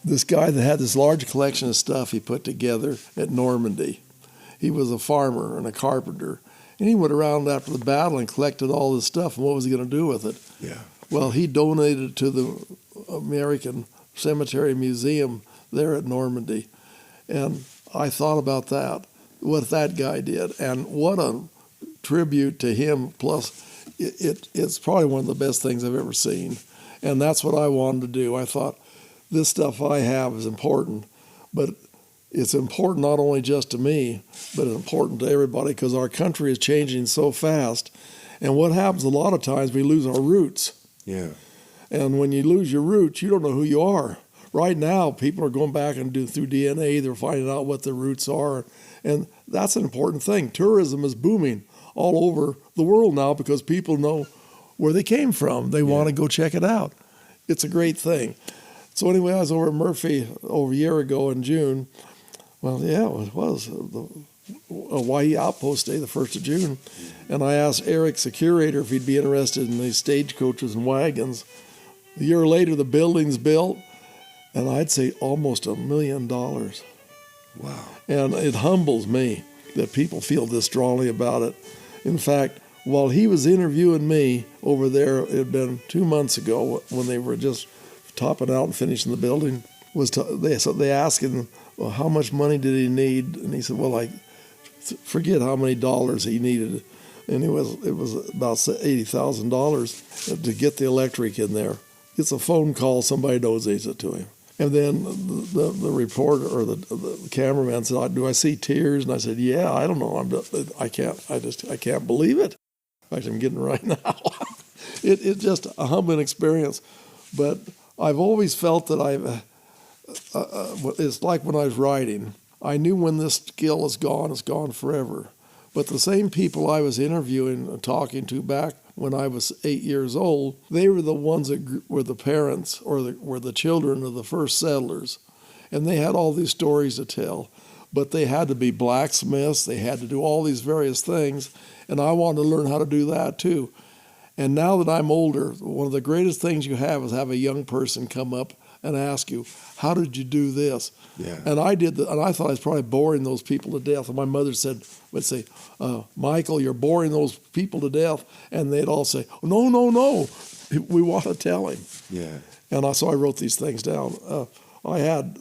this guy that had this large collection of stuff he put together at Normandy. He was a farmer and a carpenter, and he went around after the battle and collected all this stuff, and what was he going to do with it? Yeah. Well, he donated it to the American Cemetery Museum there at Normandy. And I thought about that, what that guy did, and what a tribute to him. Plus, it's probably one of the best things I've ever seen. And that's what I wanted to do. I thought, this stuff I have is important, but it's important not only just to me, but it's important to everybody because our country is changing so fast. And what happens a lot of times, we lose our roots. Yeah. And when you lose your roots, you don't know who you are. Right now, people are going back and through DNA, they're finding out what their roots are. And that's an important thing. Tourism is booming all over the world now because people know where they came from. They want to go check it out. It's a great thing. So anyway, I was over at Murphy over a year ago in June. Well, yeah, it was the Hawaii Outpost Day, the 1st of June. And I asked Eric, the curator, if he'd be interested in these stagecoaches and wagons. A year later, the building's built, and I'd say almost $1 million. Wow. And it humbles me that people feel this strongly about it. In fact, while he was interviewing me over there, it had been 2 months ago when they were just topping out and finishing the building, they asked him, well, how much money did he need? And he said, well, forget how many dollars he needed. And it was about $80,000 to get the electric in there. It's a phone call, somebody donates it to him. And then the reporter or the cameraman said, do I see tears? And I said, yeah, I don't know. I can't believe it. In fact, I'm getting it right now. It's just a humbling experience. But I've always felt that it's like when I was writing. I knew when this skill is gone, it's gone forever. But the same people I was interviewing and talking to back when I was 8 years old, they were the ones that were the parents or were the children of the first settlers. And they had all these stories to tell. But they had to be blacksmiths. They had to do all these various things. And I wanted to learn how to do that too. And now that I'm older, one of the greatest things you have is have a young person come up and ask you, how did you do this? Yeah. And I did and I thought I was probably boring those people to death. And my mother would say, Michael, you're boring those people to death. And they'd all say, no, we want to tell him. Yeah. And so I wrote these things down. I've had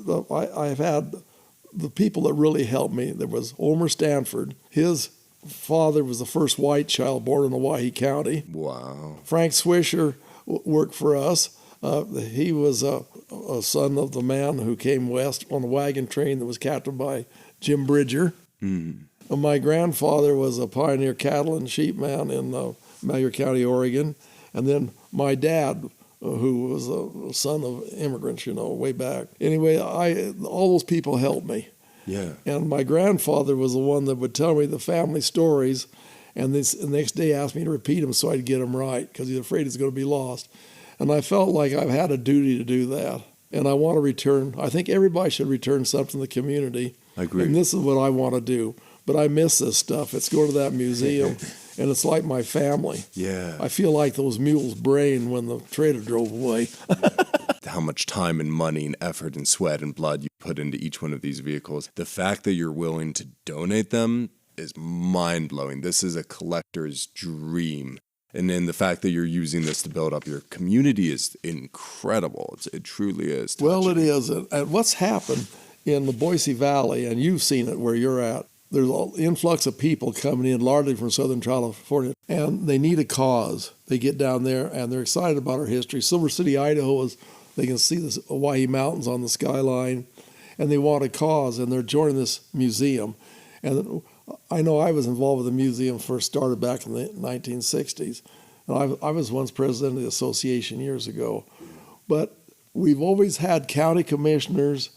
the people that really helped me. There was Omer Stanford. His father was the first white child born in Hawaii County. Wow. Frank Swisher worked for us. He was a son of the man who came west on a wagon train that was captained by Jim Bridger. Mm. My grandfather was a pioneer cattle and sheep man in Malheur County, Oregon. And then my dad, who was a son of immigrants, way back. Anyway, all those people helped me. Yeah. And my grandfather was the one that would tell me the family stories, and the next day asked me to repeat them so I'd get them right because he's afraid it's going to be lost. And I felt like I've had a duty to do that. And I want to return. I think everybody should return something to the community. I agree. And this is what I want to do. But I miss this stuff. It's going to that museum, and it's like my family. Yeah. I feel like those mules' brain when the trailer drove away. How much time and money and effort and sweat and blood you put into each one of these vehicles. The fact that you're willing to donate them is mind-blowing. This is a collector's dream. And then the fact that you're using this to build up your community is incredible. It truly is. Well, it is. And what's happened in the Boise Valley, and you've seen it where you're at, there's an influx of people coming in, largely from Southern California, and they need a cause. They get down there, and they're excited about our history. Silver City, Idaho, they can see the Hawaii Mountains on the skyline, and they want a cause, and they're joining this museum. And I know I was involved with the museum first started back in the 1960s. And I was once president of the association years ago. But we've always had county commissioners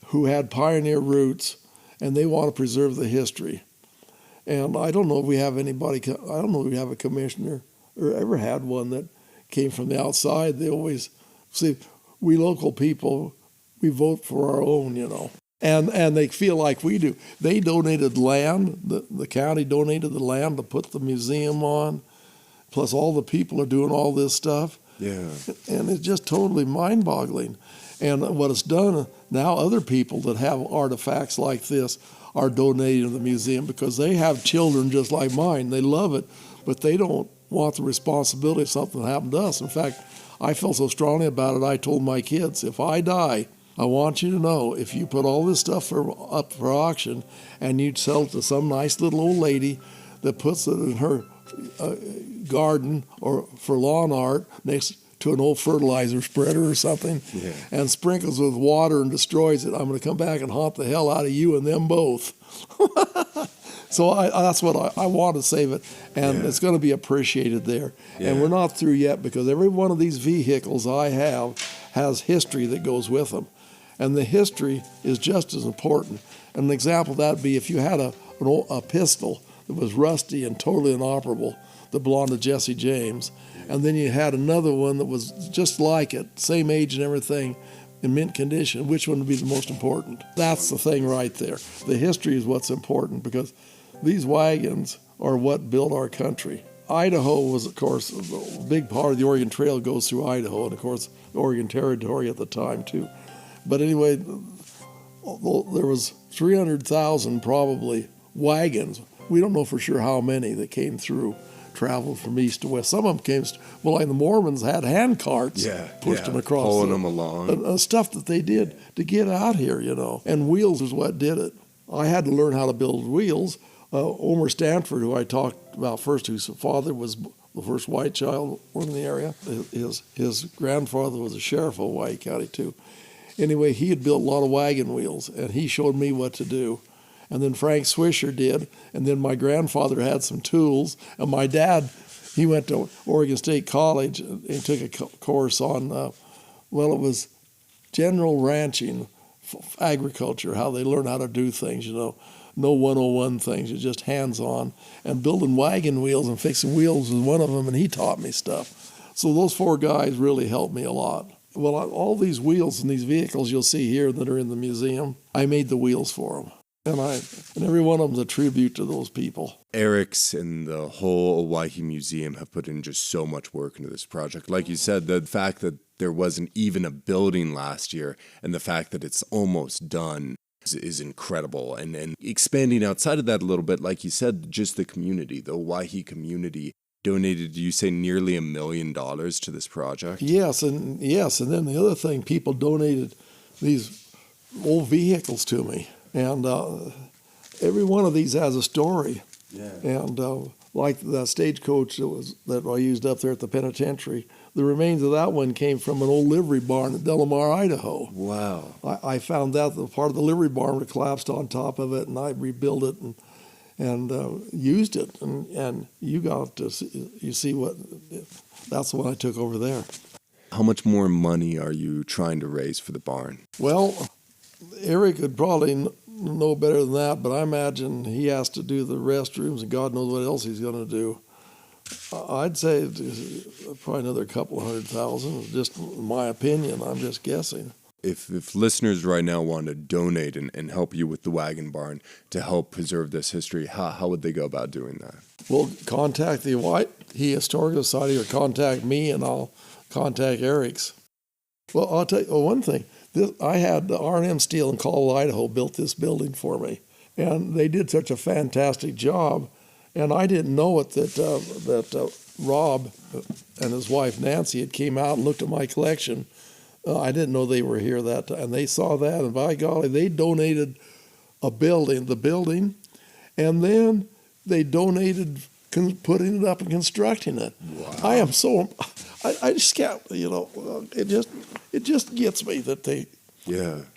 who had pioneer roots, and they want to preserve the history. And I don't know if we have we have a commissioner or ever had one that came from the outside. They always see, we local people, we vote for our own, And they feel like we do. They donated land. The county donated the land to put the museum on. Plus all the people are doing all this stuff. Yeah. And it's just totally mind-boggling. And what it's done, now other people that have artifacts like this are donating to the museum because they have children just like mine. They love it, but they don't want the responsibility of something that happened to us. In fact, I felt so strongly about it, I told my kids, if I die, I want you to know, if you put all this stuff up for auction and you sell it to some nice little old lady that puts it in her garden or for lawn art next to an old fertilizer spreader or something, and sprinkles with water and destroys it, I'm going to come back and haunt the hell out of you and them both. So that's what I want to save it, and it's going to be appreciated there. And we're not through yet because every one of these vehicles I have has history that goes with them. And the history is just as important. And an example of that would be if you had a pistol that was rusty and totally inoperable that belonged to Jesse James, and then you had another one that was just like it, same age and everything, in mint condition, which one would be the most important? That's the thing right there. The history is what's important because these wagons are what built our country. Idaho was, of course, a big part of the Oregon Trail goes through Idaho, and of course, the Oregon Territory at the time too. But anyway, there was 300,000 probably wagons. We don't know for sure how many that came through, traveled from east to west. Some of them came, like the Mormons had hand carts, pushed them across. Pulling them along. Stuff that they did to get out here, And wheels is what did it. I had to learn how to build wheels. Omer Stanford, who I talked about first, whose father was the first white child born in the area. His grandfather was a sheriff of Hawaii County too. Anyway, he had built a lot of wagon wheels, and he showed me what to do. And then Frank Swisher did, and then my grandfather had some tools, and my dad, he went to Oregon State College and took a course on, it was general ranching, agriculture, how they learn how to do things, no 101 things, it's just hands-on. And building wagon wheels and fixing wheels was one of them, and he taught me stuff. So those four guys really helped me a lot. Well, all these wheels and these vehicles you'll see here that are in the museum, I made the wheels for them. And every one of them's a tribute to those people. Eric's and the whole Owyhee Museum have put in just so much work into this project. Like you said, the fact that there wasn't even a building last year and the fact that it's almost done is incredible. And expanding outside of that a little bit, like you said, just the community, the Owyhee community donated, you say, nearly $1 million to this project? Yes, and then the other thing, people donated these old vehicles to me. And every one of these has a story. Yeah. And like the stagecoach that I used up there at the penitentiary, the remains of that one came from an old livery barn at Delamar, Idaho. Wow. I found out the part of the livery barn had collapsed on top of it, and I rebuilt it and used it. And you got to see what, that's the one I took over there. How much more money are you trying to raise for the barn? Well, Eric could probably know better than that, but I imagine he has to do the restrooms and God knows what else he's going to do. I'd say probably another couple of $100,000, just my opinion. I'm just guessing. If listeners right now want to donate and help you with the wagon barn to help preserve this history, how would they go about doing that? Well, contact the Owyhee Historical Society or contact me, and I'll contact Eric's. Well, I'll tell you one thing. I had the R&M Steel in Caldwell, Idaho, built this building for me, and they did such a fantastic job. And I didn't know it that Rob and his wife Nancy had came out and looked at my collection. I didn't know they were here that time, and they saw that, and by golly, they donated the building, and then they donated putting it up and constructing it. Wow. I am so, I just can't, it just gets me that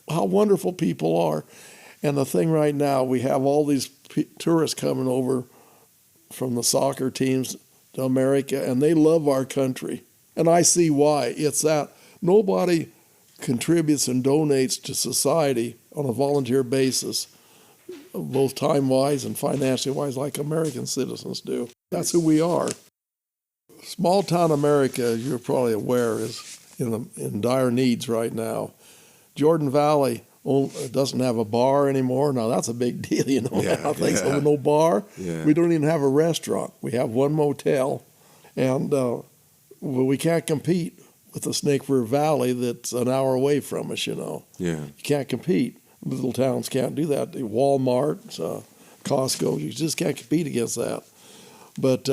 how wonderful people are. And the thing right now, we have all these tourists coming over from the soccer teams to America, and they love our country. And I see why. It's that nobody contributes and donates to society on a volunteer basis, both time-wise and financially-wise, like American citizens do. That's who we are. Small-town America, as you're probably aware, is in dire needs right now. Jordan Valley, It doesn't have a bar anymore. Now that's a big deal, you know. Yeah, Now things yeah. with no bar. Yeah. We don't even have a restaurant. We have one motel, and we can't compete with the Snake River Valley that's an hour away from us. You know, Yeah. you can't compete. Little towns can't do that. Walmart, Costco, you just can't compete against that. But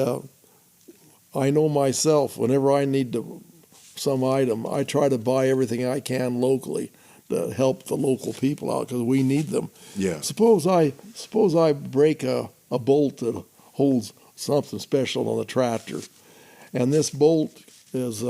I know myself. Whenever I need some item, I try to buy everything I can locally to help the local people out because we need them. Yeah. Suppose I break a bolt that holds something special on the tractor, and this bolt is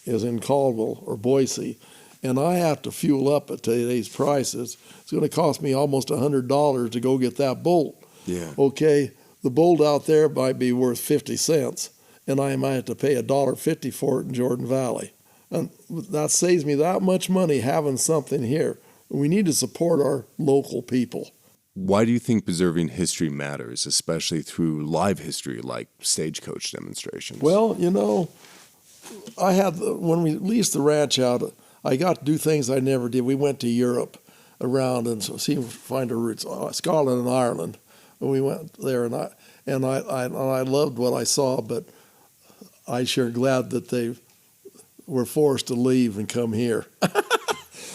in Caldwell or Boise, and I have to fuel up at today's prices. It's going to cost me almost $100 to go get that bolt. Yeah. Okay, the bolt out there might be worth 50 cents, and I might have to pay $1.50 for it in Jordan Valley. And that saves me that much money having something here. We need to support our local people. Why do you think preserving history matters, especially through live history like stagecoach demonstrations? Well, you know, when we leased the ranch out, I got to do things I never did. We went to Europe around and find our roots, Scotland and Ireland. And we went there, and I loved what I saw, but I sure glad that they were forced to leave and come here.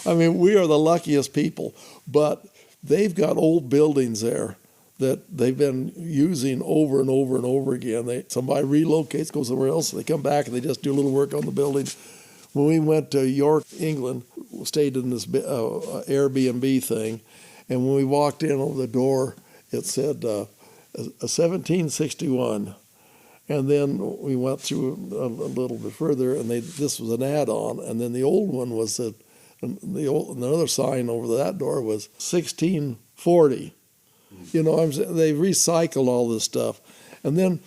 I mean, we are the luckiest people, but they've got old buildings there that they've been using over and over and over again. Somebody relocates, goes somewhere else, they come back and they just do a little work on the building. When we went to York, England, we stayed in this Airbnb thing, and when we walked in over the door, it said 1761. And then we went through a little bit further, and this was an add-on. And then the old one was another sign over that door was 1640. You know, they recycled all this stuff. And then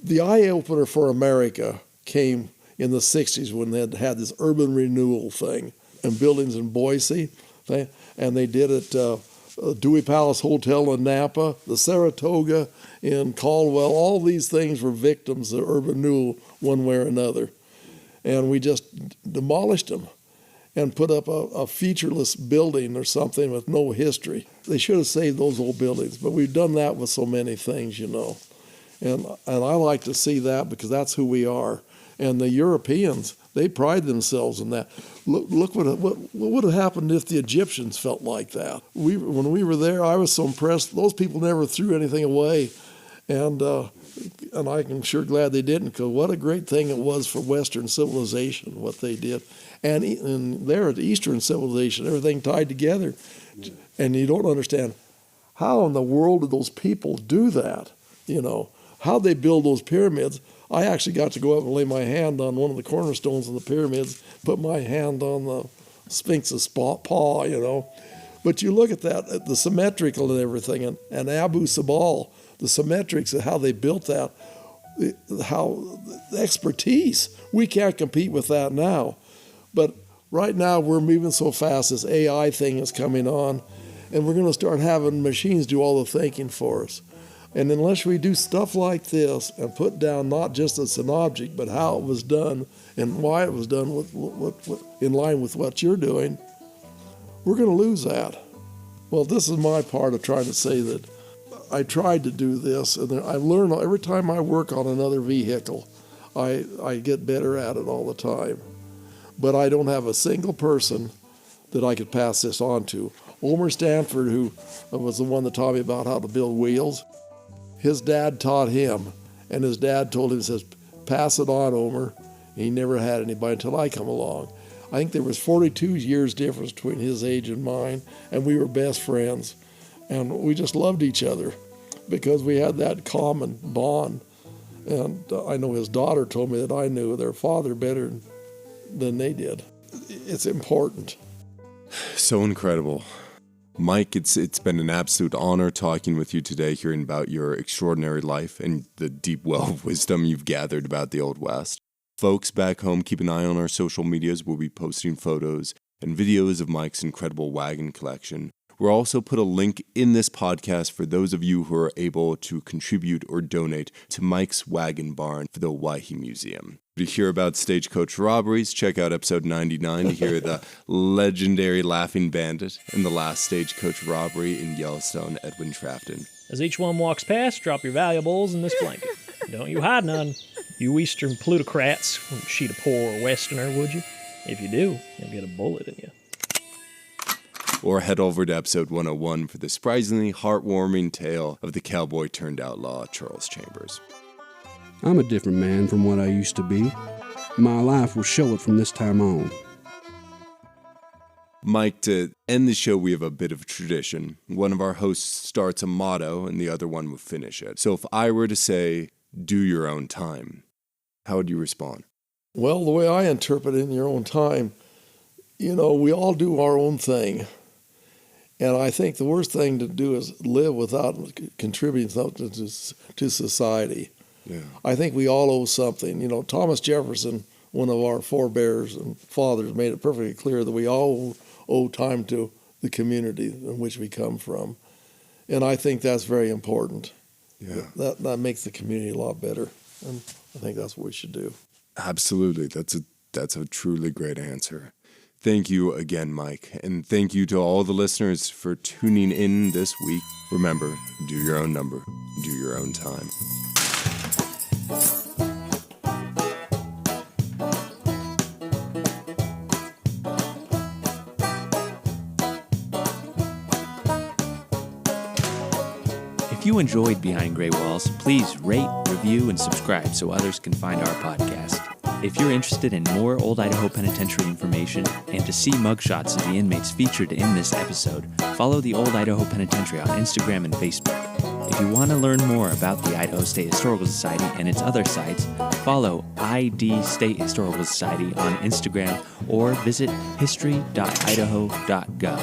the eye-opener for America came in the 60s when they had this urban renewal thing and buildings in Boise. And they did it Dewey Palace Hotel in Napa, the Saratoga in Caldwell. All these things were victims of urban renewal one way or another. And we just demolished them and put up a featureless building or something with no history. They should have saved those old buildings, but we've done that with so many things, you know. And I like to see that because that's who we are. And the Europeans, they pride themselves in that. Look what would have happened if the Egyptians felt like that. When we were there, I was so impressed. Those people never threw anything away, and I'm sure glad they didn't, because what a great thing it was for Western civilization, what they did. And there at Eastern civilization, everything tied together. And you don't understand, how in the world did those people do that? You know, how they build those pyramids. I actually got to go up and lay my hand on one of the cornerstones of the pyramids, put my hand on the Sphinx's paw, you know. But you look at that, the symmetrical and everything, and Abu Simbel, the symmetrics of how they built that, how the expertise, we can't compete with that now. But right now we're moving so fast, this AI thing is coming on, and we're going to start having machines do all the thinking for us. And unless we do stuff like this and put down not just as an object, but how it was done and why it was done in line with what you're doing, we're going to lose that. Well, this is my part of trying to say that I tried to do this, and I learn every time I work on another vehicle, I get better at it all the time. But I don't have a single person that I could pass this on to. Omer Stanford, who was the one that taught me about how to build wheels, his dad taught him, and his dad told him, says, pass it on, Omer. He never had anybody until I come along. I think there was 42 years difference between his age and mine, and we were best friends. And we just loved each other because we had that common bond. And I know his daughter told me that I knew their father better than they did. It's important. So incredible. Mike, it's been an absolute honor talking with you today, hearing about your extraordinary life and the deep well of wisdom you've gathered about the Old West. Folks back home, keep an eye on our social medias. We'll be posting photos and videos of Mike's incredible wagon collection. We'll also put a link in this podcast for those of you who are able to contribute or donate to Mike's Wagon Barn for the Owyhee Museum. To hear about stagecoach robberies, check out episode 99 to hear the legendary Laughing Bandit and the last stagecoach robbery in Yellowstone, Edwin Trafton. As each one walks past, drop your valuables in this blanket. Don't you hide none. You Eastern plutocrats wouldn't cheat a poor Westerner, would you? If you do, you'll get a bullet in you. Or head over to episode 101 for the surprisingly heartwarming tale of the cowboy turned outlaw Charles Chambers. I'm a different man from what I used to be. My life will show it from this time on. Mike, to end the show, we have a bit of a tradition. One of our hosts starts a motto, and the other one will finish it. So if I were to say, do your own time, how would you respond? Well, the way I interpret it, in your own time, we all do our own thing. And I think the worst thing to do is live without contributing something to society. Yeah. I think we all owe something. Thomas Jefferson, one of our forebears and fathers, made it perfectly clear that we all owe time to the community in which we come from. And I think that's very important. Yeah. That makes the community a lot better. And I think that's what we should do. Absolutely. That's a truly great answer. Thank you again, Mike. And thank you to all the listeners for tuning in this week. Remember, do your own number, do your own time. If you enjoyed Behind Gray Walls, please rate, review, and subscribe so others can find our podcast. If you're interested in more Old Idaho Penitentiary information and to see mugshots of the inmates featured in this episode, follow the Old Idaho Penitentiary on Instagram and Facebook. If you want to learn more about the Idaho State Historical Society and its other sites, follow ID State Historical Society on Instagram or visit history.idaho.gov.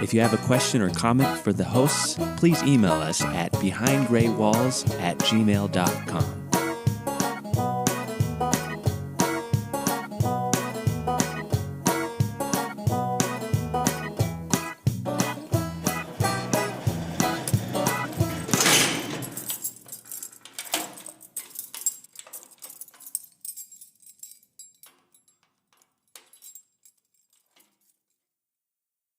If you have a question or comment for the hosts, please email us at behindgraywalls@gmail.com.